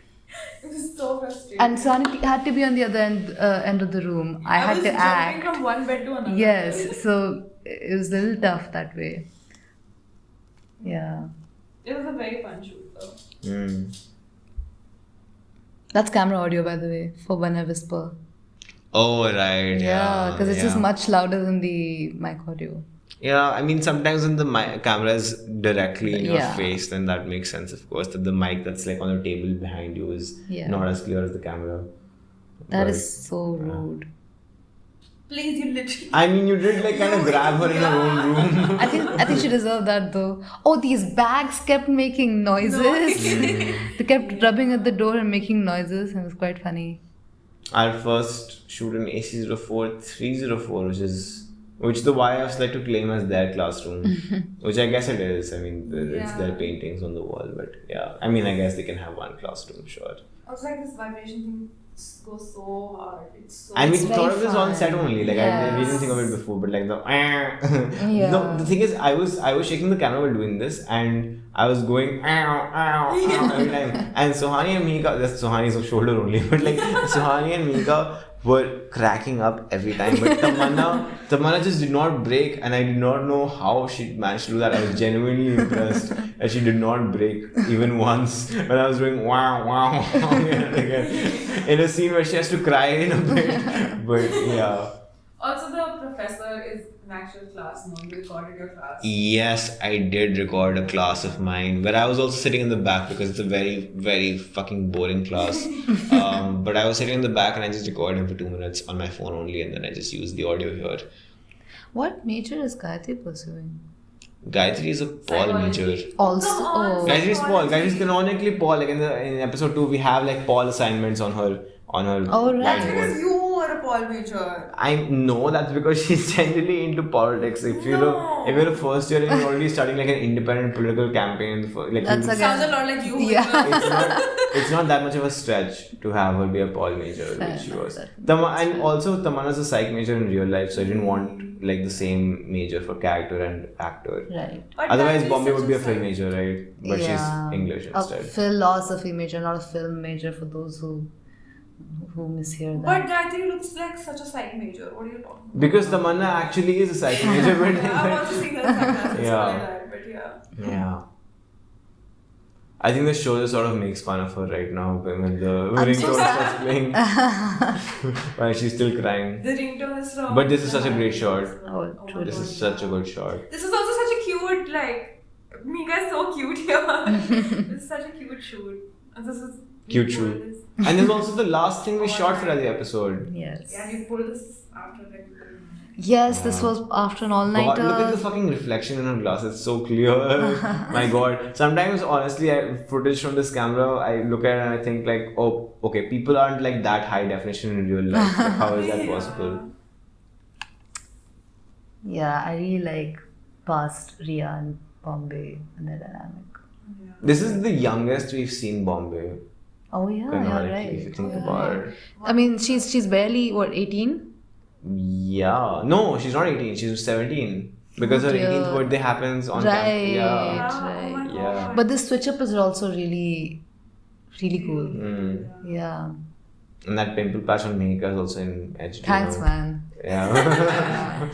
It was so frustrating. And Suhani had to be on the other end of the room. I had was to jumping act. from one bed to another. Yes, so it was a little tough that way. Yeah. It was a very fun shoot though. Mm. That's camera audio, by the way, for when I whisper. Oh right. Yeah, because it's just yeah. much louder than the mic audio. Yeah, I mean, sometimes when the camera is directly in your Yeah. face, then that makes sense, of course, that the mic that's like on the table behind you is Yeah. not as clear as the camera. That But- is so rude. Please, you literally. I mean, you did like kind of grab her in her own room. I think she deserved that though. Oh, these bags kept making noises. They kept rubbing at the door and making noises, and it was quite funny. Our first shoot in AC04 304, which the YFs like to claim as their classroom, which I guess it is. I mean, it's Yeah. their paintings on the wall, but yeah. I mean, I guess they can have one classroom, sure. I was like, this vibration thing goes so hard. It's so. And we It's thought very of this on fun. set only. Like we didn't think of it Yes. before, but like the Yeah. no. The thing is, I was shaking the camera while doing this, and I was going every time. And Suhani and Mihika, that's Suhani's shoulder only, but like Suhani and Mihika were cracking up every time. But Tamanna just did not break, and I did not know how she managed to do that. I was genuinely impressed that she did not break even once when I was doing wow again and again in a scene where she has to cry in a bit. But yeah. Also, the professor is an actual class. No, you recorded your class. Yes, I did record a class of mine, but I was also sitting in the back because it's a very, very fucking boring class. But I was sitting in the back and I just recorded him for 2 minutes on my phone only, and then I just used the audio here. What major is Gayatri pursuing? Gayatri is a Paul Psychology. major. Also, Come on. oh, Gayatri is Paul. Gayatri is canonically Paul. Like in episode 2, we have like Paul assignments on her Oh, right. That's whiteboard. because you were a Paul major. I know that's because she's generally into politics. If you're a first year and you're already studying like an independent political campaign, like That's you- Sounds a lot like you. Yeah. Vikram. it's not that much of a stretch to have her be a Paul major, which she was. And also Tamanna's a psych major in real life, so I didn't want like the same major for character and actor. right. But Otherwise, that is Bombay such would be a psych- film major, right? But Yeah. she's English A instead. philosophy major, not a film major, for those who mishear that. But Gayatri looks like such a psych major. What are you talking about? Because Tamanna actually is a psych major, but Yeah, I've also seen that sometimes. Yeah. But yeah. yeah. I think the show just sort of makes fun of her right now when the I'm ringtone so sad. starts playing while she's still crying. The ringtone is from. But this is such a great shot. Oh, my true. This God, is such a yeah. good shot. This is also such a cute, like, Mihika is so cute here. This is such a cute shoot. And this is. Cute you pulled shoot. this. And this is also the last thing we Oh, shot for right. the episode. Yes. Yeah, you pulled this after like. Yes, this was after an God, look at the all-nighter. fucking reflection in her glass. It's so clear. My God. Sometimes, honestly, footage from this camera, I look at it and I think like, oh, okay, people aren't like that high definition in real life. Like, how is that possible? Yeah, I really like past Riya and Bombay and their dynamic. Yeah. This is the youngest we've seen Bombay. Oh yeah, you're Canonically, if you right. think about it. I mean, she's barely what 18. Yeah. No, she's not 18. She's 17. Because her dear. 18th birthday happens on Right. Yeah. Oh my Right. Yeah. God. But this switch up is also really, really cool. Mm. Yeah. And that pimple patch on Mihika is also in HD. Thanks, man. Yeah.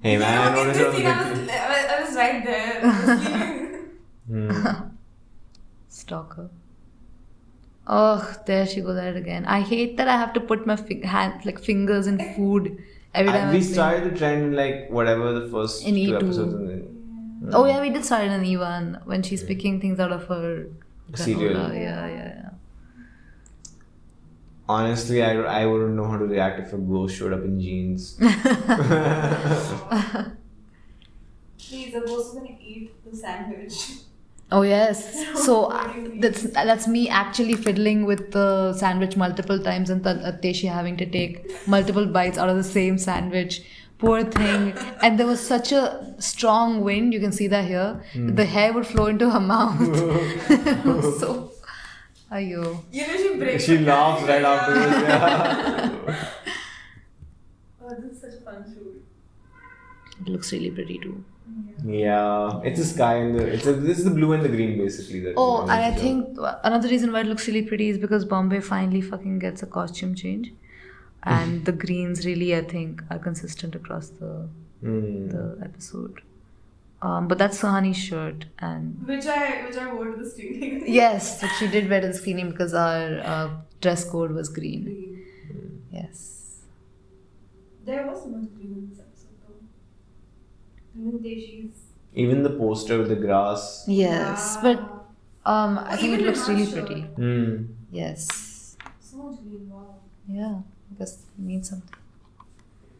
Hey man, I noticed it on the big thing. I was right there. I was sleeping. Hmm. Stalker. Oh, there she goes at it again. I hate that I have to put my fingers in food every time. We I play. started the trend in like whatever the first In two E2. episodes. And then, Oh yeah, we did start in Ivan when she's picking things out of her Cereal. granola. Yeah. honestly, I wouldn't know how to react if a ghost showed up in jeans. Please, the ghost is gonna eat the sandwich. Oh yes. So that's me actually fiddling with the sandwich multiple times and Teshi having to take multiple bites out of the same sandwich Poor thing. And there was such a strong wind, you can see that here. The hair would flow into her mouth. It was so... Ayo. She breaks. She the laughs right character, afterwards. yeah. Yeah. Oh, this is such a fun shoot. It looks really pretty too. Yeah, it's a sky and this is the blue and the green basically. That Oh, and I think another reason why it looks really pretty is because Bombay finally fucking gets a costume change. And the greens really, I think, are consistent across the episode. But that's Suhani's shirt, and Which I wore to the screening. yes, but she did wear to the screening because our dress code was green. Yes. There was so much green in this episode though. Even Deshi's. even the poster with the grass. Yes, but I think it Even looks in really her shirt. pretty. Yes. So much green, wow. Yeah, I guess it means something.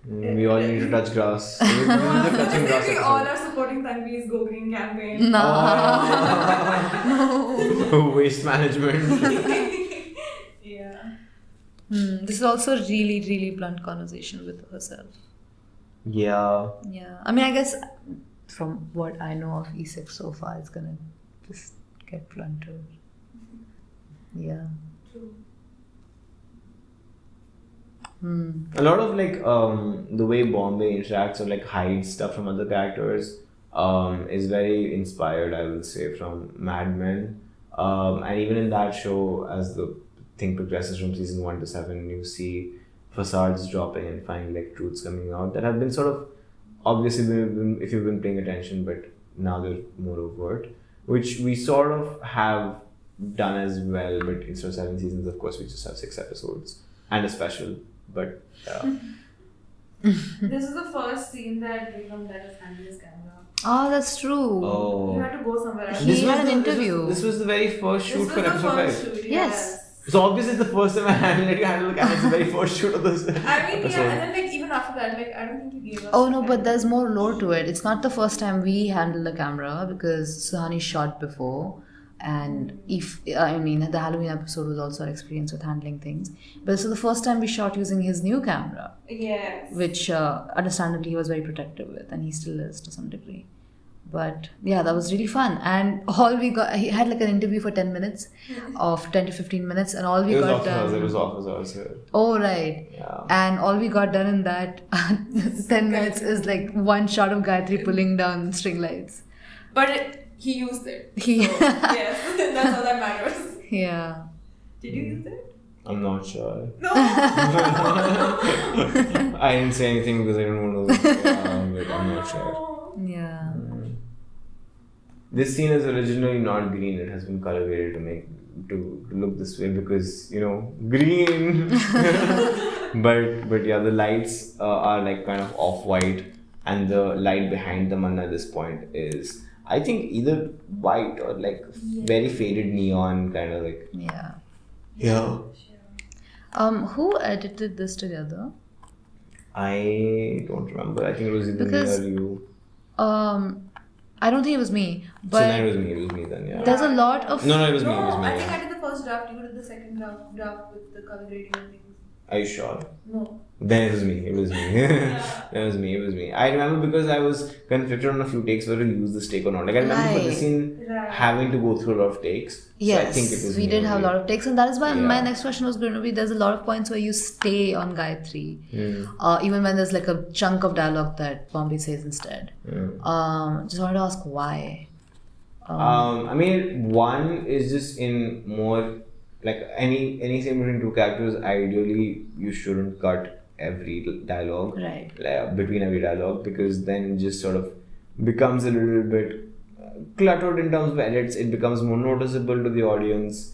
We all need to touch grass. This is the touching grass We all episode. are supporting Tanvi's Go Green campaign. No. Waste management. Yeah. This is also a really, really blunt conversation with herself. Yeah. Yeah. I mean, I guess from what I know of E6 so far, it's gonna just get blunter. Yeah. True. A lot of like the way Bombay interacts or like hides stuff from other characters is very inspired, I will say, from Mad Men. And even in that show, as the thing progresses from season 1 to 7, you see facades dropping and finally like truths coming out that have been sort of obviously if you've been paying attention, but now they're more overt, which we sort of have done as well, but instead of 7 seasons, of course, we just have 6 episodes and a special. But This is the first scene that Vikram let us handle his camera. Oh, that's true. oh, You had to go somewhere else. He had an interview. This was the very first shoot This for was the episode first 5. shoot, Yes. So obviously it's the first time I let you handle the camera. It's the very first shoot of this I mean, episode. yeah, and then like even after that, like I don't think you gave us. Oh the no, but camera. there's more lore to it. It's not the first time we handled the camera because Suhani shot before, and the Halloween episode was also our experience with handling things. But this is the first time we shot using his new camera, Yes. which understandably he was very protective with, and he still is to some degree. But yeah, that was really fun. And all we got, he had like an interview for 10 minutes, of 10 to 15 minutes, and all we It was got off as done. it was off as I was here. Oh, right. Yeah. And all we got done in that 10 minutes is like one shot of Gayatri pulling down string lights. But he used it. He- So, yes, that's all that matters. Yeah. Did you use it? I'm not sure. No. I didn't say anything because I don't want to. But I'm not sure. Yeah. This scene is originally not green. It has been color graded to look this way because green. but yeah, the lights are like kind of off white, and the light behind the man at this point is I think either white or like very faded neon kind of like. Yeah. Yeah. Who edited this together? I don't remember. I think it was either Because- me or you. I don't think it was me, So but then it was me. It was me then. Yeah. there's a lot of No, it was me. It was No, me. I think yeah. I did the first draft. You did the second draft with the color grading and things. Are you sure? No. Then it was me. It was me. It was me. It was me. I remember because I was conflicted on a few takes whether to use this take or not. Like I remember for this Right. scene Right. having to go through a lot of takes. Yes, So I think it was we me did have a only. lot of takes, and that is why my Yeah. next question was going to be: there's a lot of points where you stay on Gayatri, Mm. even when there's like a chunk of dialogue that Bombay says instead. Mm. Just wanted to ask why. I mean, one is just in more like any scene between two characters. Ideally, you shouldn't cut every dialogue Right. between every dialogue because then it just sort of becomes a little bit cluttered in terms of edits. It becomes more noticeable to the audience,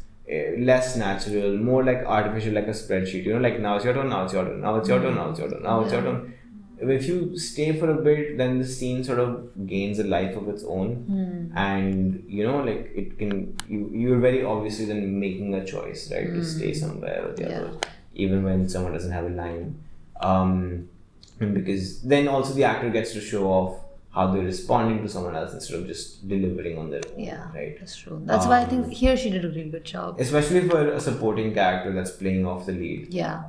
less natural, more like artificial, like a spreadsheet. Like now it's your turn, now it's your turn, now it's your turn, now it's your turn, now it's your turn. If you stay for a bit, then the scene sort of gains a life of its own, and like it can. You're very obviously then making a choice, right, to stay somewhere or the other, even when someone doesn't have a line. And because then also the actor gets to show off how they're responding to someone else instead of just delivering on their own. Yeah, Right. that's true. That's why I think here she did a really good job. Especially for a supporting character that's playing off the lead. Yeah.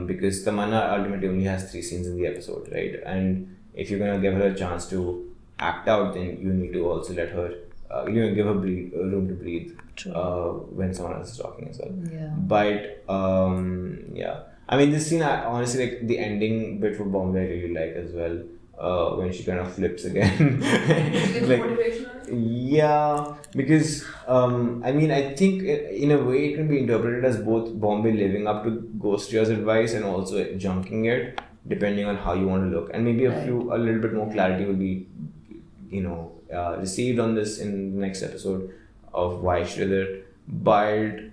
Because Tamanna ultimately only has 3 scenes in the episode, right? And if you're gonna give her a chance to act out, then you need to also let her, give her room to breathe. True. When someone else is talking as well. Yeah. But yeah, I mean, this scene, honestly, like the ending bit for Bombay, I really like as well. When she kind of flips again. It's Like, motivational. yeah, because I mean, I think in a way it can be interpreted as both Bombay living up to Ghost Ria's advice and also junking it, depending on how you want to look. And maybe a little bit more clarity will be, received on this in the next episode of why she did it. But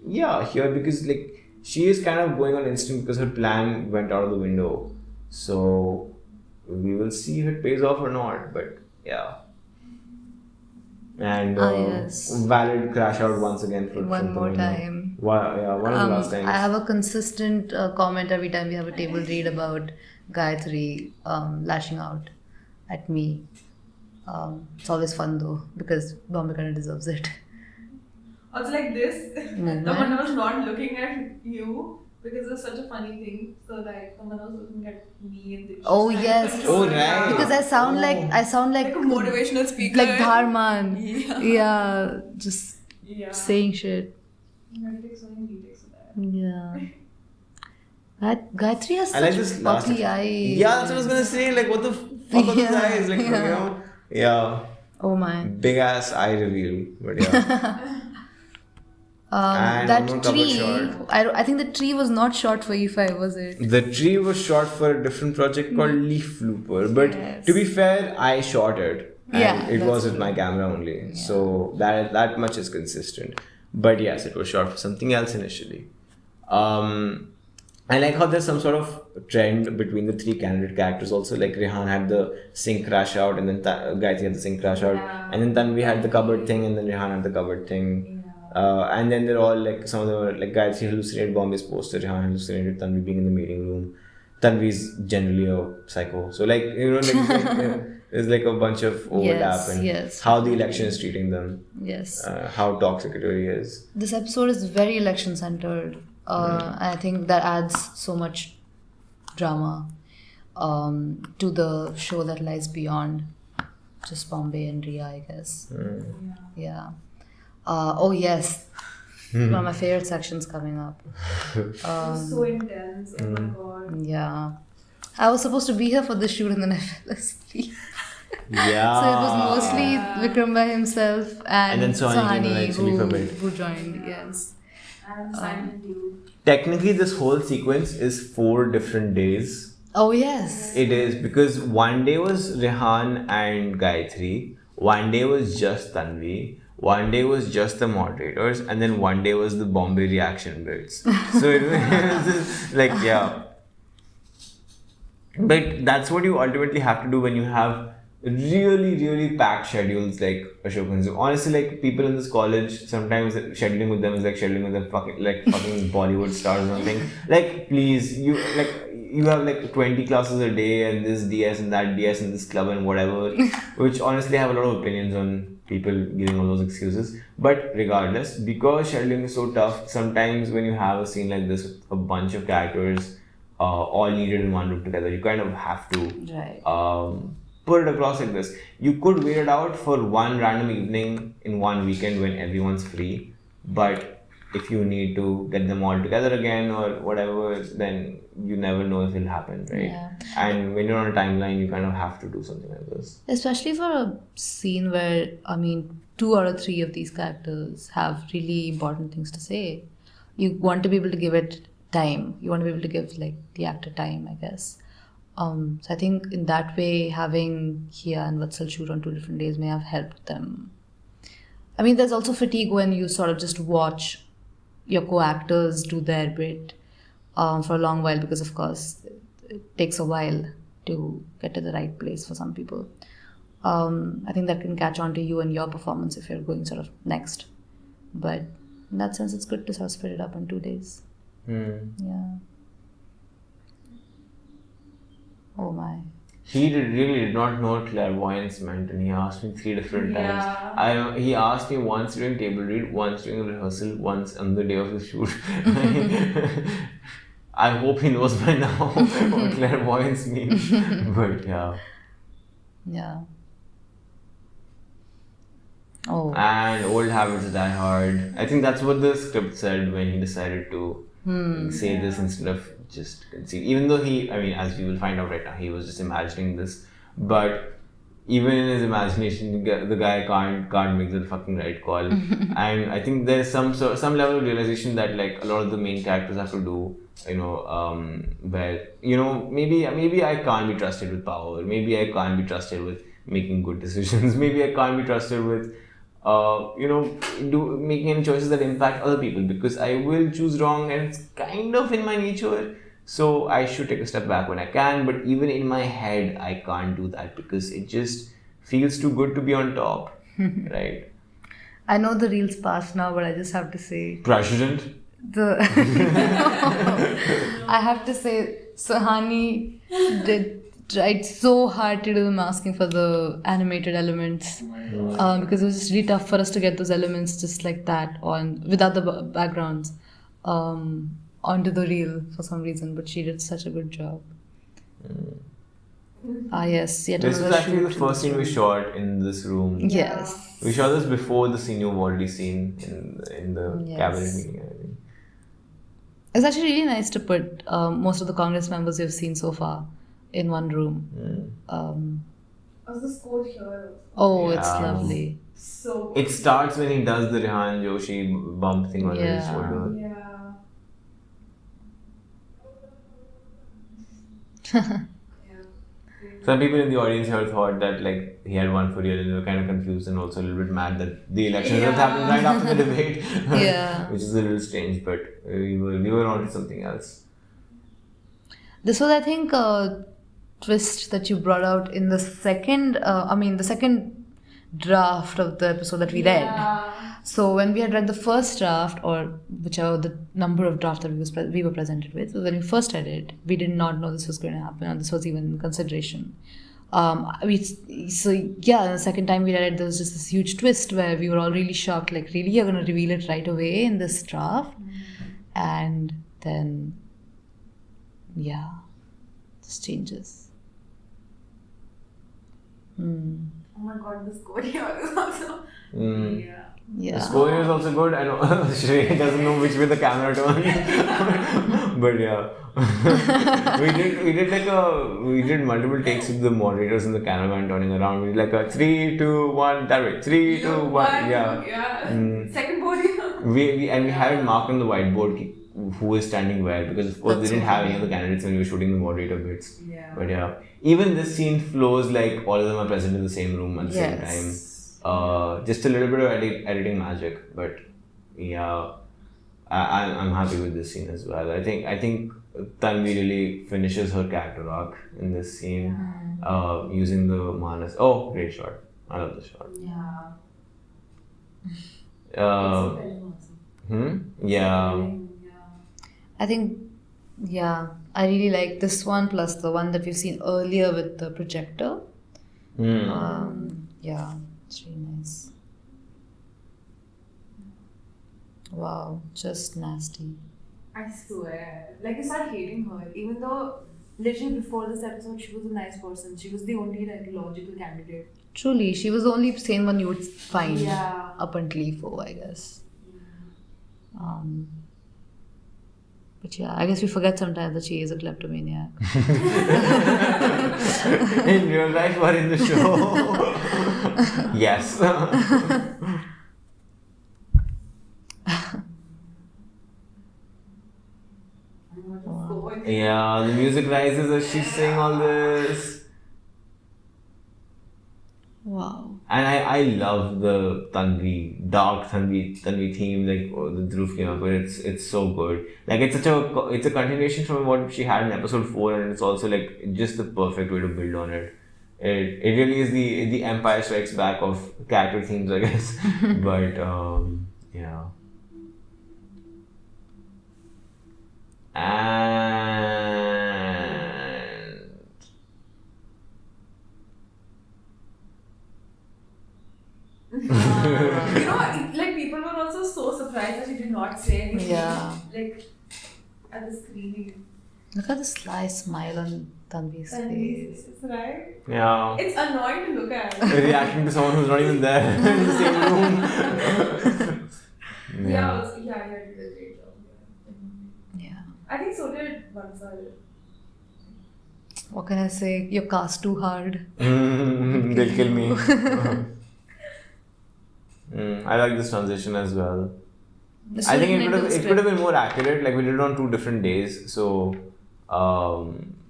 yeah, here, because like she is kind of going on instinct because her plan went out of the window. So we will see if it pays off or not. But yeah. And Yes. valid crash out once again for One more Tamanna. time. One of the last times. I have a consistent comment every time we have a table read about Gayatri lashing out at me. It's always fun though, because Bombay kind of deserves it. Also, like this, Moment. Tamanna was not looking at you because it's such a funny thing. So, like, Tamanna was looking at me and the Oh, yes. Oh, right. Because I sound like like a motivational speaker. like Dharman. Yeah. Yeah, just Yeah. saying shit. You have to take so many retakes of that. Yeah. Gayatri has I like such this last. puppy eyes. Yeah, that's what I was gonna say. Like, what the fuck are those Yeah, eyes? Like, yeah. Yeah. Oh my. Big ass eye reveal. But yeah. And That one more cover tree, shot. I think the tree was not shot for E5, was it? The tree was shot for a different project called Leaf Looper. But Yes. to be fair, I shot it. And Yeah, it that's was with my camera only. So that much is consistent. But yes, it was shot for something else initially. I like how there's some sort of trend between the 3 candidate characters also. Like Rehan had the sink crash out, and then Gayatri had the sink crash out. Yeah. And then Tanvi had the cupboard thing, and then Rehan had the cupboard thing. And then they're all like, some of them were like Gayatri hallucinated Bombay's poster, Rehan hallucinated Tanvi being in the meeting room. Tanvi's generally a psycho. So like, there's like a bunch of overlap in how the election is treating them. Yes. How toxic it really is. This episode is very election centered. I think that adds so much drama to the show that lies beyond just Bombay and Ria, I guess. Yeah. Oh yes, one of my favorite sections coming up. It was so intense. Oh my god. Yeah, I was supposed to be here for the shoot and then I fell asleep. Yeah. So it was mostly Vikram by himself and then Suhani came eventually for a bit. who joined. Yes. And Simon Dude. Technically, this whole sequence is 4 different days. Oh yes. It is, because one day was Rehan and Gayatri, one day was just Tanvi, one day was just the moderators, and then one day was the Bombay reaction bits. So it was just like, yeah. But that's what you ultimately have to do when you have really, really packed schedules like Ashok and Zoom. Honestly, like people in this college, sometimes scheduling with them is like scheduling with them fucking Bollywood stars or something. Like, please, you have like 20 classes a day and this DS and that DS and this club and whatever, which honestly I have a lot of opinions on people giving all those excuses. But regardless, because scheduling is so tough, sometimes when you have a scene like this with a bunch of characters all needed in one room together, you kind of have to put it across like this. You could wait it out for one random evening in one weekend when everyone's free, but if you need to get them all together again or whatever, then you never know if it'll happen, right? Yeah. And when you're on a timeline, you kind of have to do something like this. Especially for a scene where, I mean, 2 out of 3 of these characters have really important things to say. You want to be able to give it time. You want to be able to give like the actor time, I guess. So I think in that way, having Hia and Vatsal shoot on 2 different days may have helped them. I mean, there's also fatigue when you sort of just watch your co-actors do their bit for a long while, because of course it takes a while to get to the right place for some people. I think that can catch on to you and your performance if you're going sort of next. But in that sense, it's good to sort of split it up in 2 days. Yeah. Oh my. really did not know what clairvoyance meant, and he asked me 3 different times. He asked me once during table read, once during the rehearsal, once on the day of the shoot. I hope he knows by now what clairvoyance means. But yeah. Yeah. Oh. And old habits die hard. I think that's what the script said when he decided to say this instead of just conceive. Even though as we will find out right now, he was just imagining this. But even in his imagination, the guy can't make the fucking right call. And I think there's some level of realization that like a lot of the main characters have to do. Where maybe I can't be trusted with power. Maybe I can't be trusted with making good decisions. Maybe I can't be trusted with making any choices that impact other people, because I will choose wrong, and it's kind of in my nature. So I should take a step back when I can, but even in my head, I can't do that because it just feels too good to be on top, right? I know the reels passed now, but I just have to say President. I have to say, Suhani tried so hard to do the masking for the animated elements, because it was just really tough for us to get those elements just like that without the backgrounds onto the reel for some reason. But she did such a good job. Yes, yet this was another actually the shoot first scene we shot in this room. Yes, we shot this before the scene you've already seen in the cabinet meeting. I think. It's actually really nice to put most of the Congress members you've seen so far in one room. The score here. Oh, it's lovely. So it starts when he does the Rehan Joshi bump thing on his shoulder. Some people in the audience here thought that like he had won for real, and they were kind of confused and also a little bit mad that the election was happening right after the debate. Which is a little strange, but we were on to something else. This was, I think, a twist that you brought out in the second draft of the episode that we read. So when we had read the first draft, or whichever the number of drafts that we were presented with, so when we first read it, we did not know this was going to happen, and this was even in consideration. The second time we read it, there was just this huge twist where we were all really shocked, like, really, you're going to reveal it right away in this draft? And then, this changes. Oh my god, the score here is also. Yeah. The score is also good. I know Shrey doesn't know which way the camera turns, but yeah, we did multiple takes with the moderators and the cameraman turning around. We did like a 3, 2, 1 that way, 3, 2, 1, Second board. We had it marked on the whiteboard who is standing where, because of course they didn't have any of the candidates when we were shooting the moderator bits. But even this scene flows like all of them are present in the same room at the same time. Just a little bit of editing magic, but I'm happy with this scene as well. I think Tanvi really finishes her character arc in this scene, using the Manas. Oh, great shot! I love the shot. I think, I really like this one plus the one that we've seen earlier with the projector. It's really nice. Wow, just nasty. I swear. Like, I started hating her, even though literally before this episode she was a nice person. She was the only logical candidate. Truly, she was the only sane one you would find up until E4, I guess. But I guess we forget sometimes that she is a kleptomaniac. In real life or in the show? Yes. The music rises as she's saying all this. Wow. And I love the dark Tanvi theme, like the Dhruv came up with. It's so good. Like it's a continuation from what she had in episode 4, and it's also like just the perfect way to build on it. It really is the Empire Strikes Back of character themes, I guess. But And at the screening. Look at the sly smile on Tanvi's face. Right? Yeah. It's annoying to look at. Reacting to someone who's not even there in the same room. Yeah, he did a great job. Yeah. I think so did Bansal. What can I say? Your cast too hard. They'll kill me. I like this transition as well. I think it could have been more accurate. Like we did it on 2 different days, so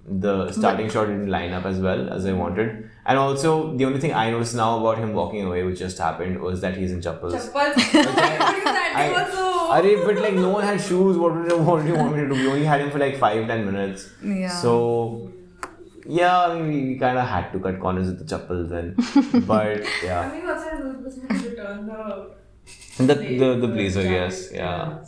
the starting shot didn't line up as well as I wanted. And also, the only thing I noticed now about him walking away, which just happened, was that he's in chappals. But like no one had shoes. What do you want me to do? We only had him for like 5-10 minutes. Yeah. So yeah, I mean, we kind of had to cut corners with the chappals then. But yeah. I mean, what's that was to return The blazer, yes, yeah.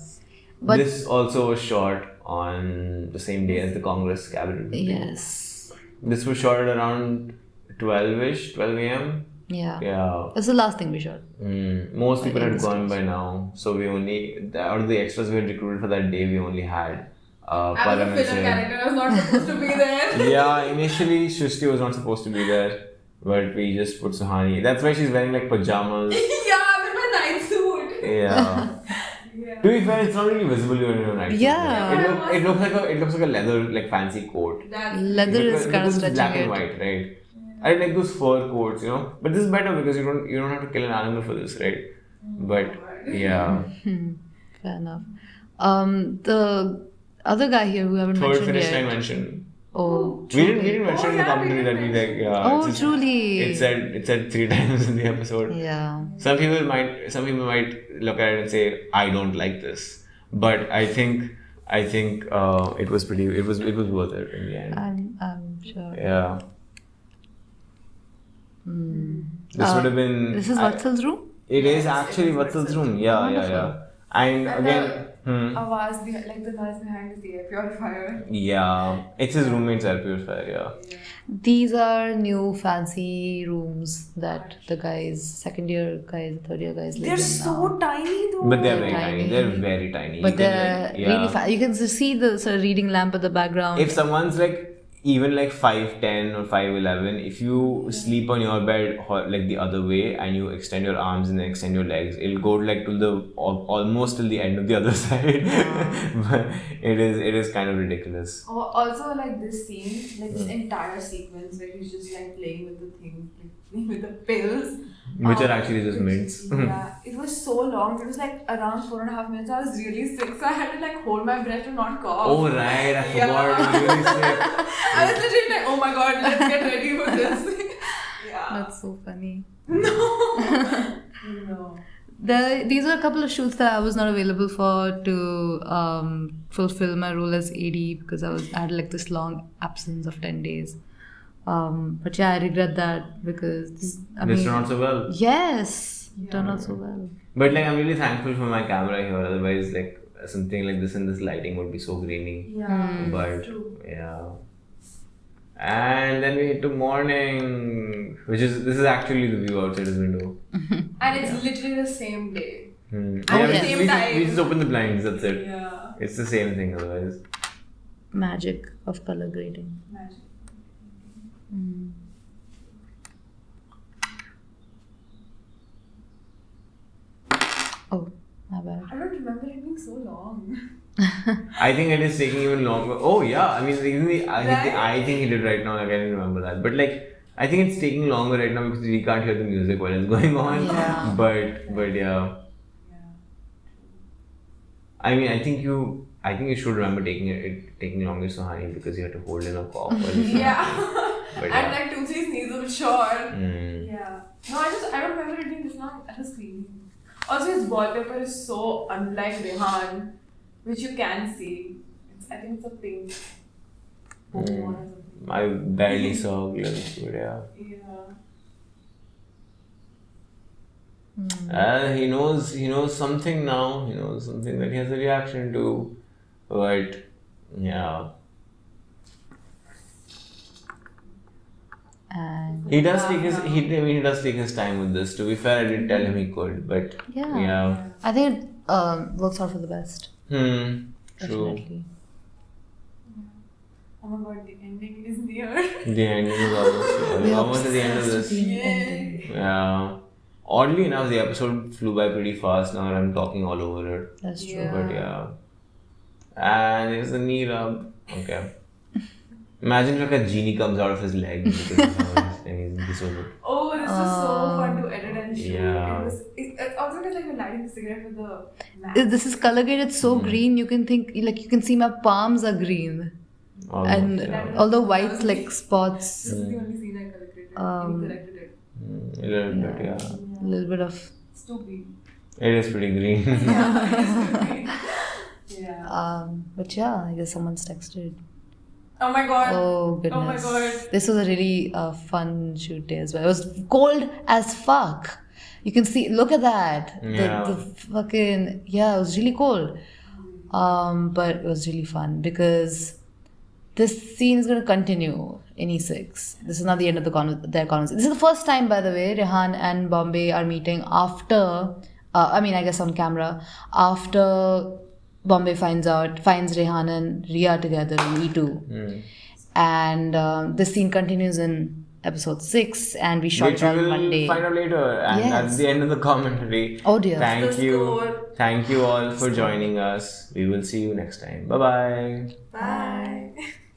But this also was shot on the same day as the Congress cabinet meeting. yes. This was shot at around 12 a.m. Yeah. Yeah. That's the last thing we shot. Most people had gone by now, so we only, out of the extras we had recruited for that day, we only had I was a filler character, I was not supposed to be there. Yeah, initially Shrishti was not supposed to be there, but we just put Suhani. That's why she's wearing like pajamas. Yeah, I'm in my night suit. Yeah. To be fair, it's not really visible when you're in a night suit. Yeah. It looks like a leather, like fancy coat. Leather is kind of stretching black it. and white, right? I like those fur coats, you know. But this is better because you don't have to kill an animal for this, right? But yeah. Fair enough. The other guy here who haven't Third mentioned finish yet. line mention. Oh, We didn't mention in the commentary that we like. Yeah, oh, it's just- truly. It said 3 times in the episode. Yeah. Some people might look at it and say I don't like this, but I think it was worth it in the end. I'm sure. Yeah. This would have been. This is Vatsal's room? It is actually Vatsal's room. Yeah. And again, Awaz behind, like the noise behind is the air purifier. yeah, it's his roommate's air purifier. Yeah. These are new fancy rooms that the third year guys live They're in so now. tiny though. But they're They're very tiny. tiny. They're very tiny. But You can, they're like, really fast. You can see the sort of reading lamp at the background. If someone's like even like 5'10" or 5'11", if you sleep on your bed like the other way and you extend your arms and then extend your legs, it'll go like to the almost till the end of the other side. But it is kind of ridiculous. Also, like this scene, like this entire sequence where he's just like playing with the thing, like playing with the pills. Which are actually just mints. Yeah, it was so long. It was like around 4.5 minutes. I was really sick, so I had to like hold my breath to not cough. Oh right, I forgot. Yeah. It was really sick. I was literally like, oh my god, let's get ready for this. Yeah. That's so funny. No. These are a couple of shoots that I was not available for to fulfill my role as AD because I had like this long absence of 10 days. But yeah, I regret that because This turned out so well. Yes, turned out so well. But like I'm really thankful for my camera here. Otherwise, like something like this in this lighting would be so grainy. Yeah. But True. yeah. And then we hit to morning, this is actually the view outside his window. And it's literally the same day. Yeah, yeah. Same time. we just open the blinds. That's it. Yeah. It's the same thing otherwise. Magic of color grading. Magic. Oh, my bad. I don't remember it being so long. I think it is taking even longer. Oh yeah, I mean even Right? I think he did right now. Like I didn't remember that, but like I think it's taking longer right now because we can't hear the music while it's going on. Yeah. But yeah. I mean, I think you should remember taking longer, Suhani, because you had to hold in a cough. While you Yeah. But And like 2-3 sneezes for sure. Mm. Yeah. No, I don't remember it being this long at a screening. Also, his wallpaper is so unlike Rehan, which you can see. I think it's a pink Pokemon or something. I barely saw a glimpse, but yeah. Yeah. He knows something now. He knows something that he has a reaction to. But yeah. And He does take his time with this. To be fair, I did tell him he could, but yeah. yeah. I think it works out for the best. True. Definitely. Oh my god, the ending is near. The ending is almost We're almost at the end of obsessed this. with the ending. Yeah. Oddly enough, the episode flew by pretty fast. Now that I'm talking all over it. That's true. Yeah. But yeah. And there's a knee rub. Okay. Imagine like a genie comes out of his leg because and he's disabled. Oh, this was so fun to edit and shoot. Yeah. It also feels like we're lighting the cigarette with the This is color graded so green, you can think, like, you can see my palms are green. Almost, And yeah. all the white, like, spots. This is the only scene I corrected. He corrected it. A little bit, yeah. A little bit of. It's too green. It is pretty green. Yeah. But yeah, I guess someone's texted. Oh my god. Oh goodness. Oh my god. This was a really fun shoot day as well. It was cold as fuck. You can see, look at that. Yeah. The fucking, yeah, it was really cold. But it was really fun because this scene is going to continue in E6. This is not the end of their conversation. This is the first time, by the way, Rehan and Bombay are meeting after, I guess on camera, after Bombay finds Rehan and Riya together in E2. And this scene continues in episode 6 and we shot Which it on we will Monday. find out later. And Yes. that's the end of the commentary. Oh dear. Thank The you. score. Thank you all for joining us. We will see you next time. Bye-bye. Bye.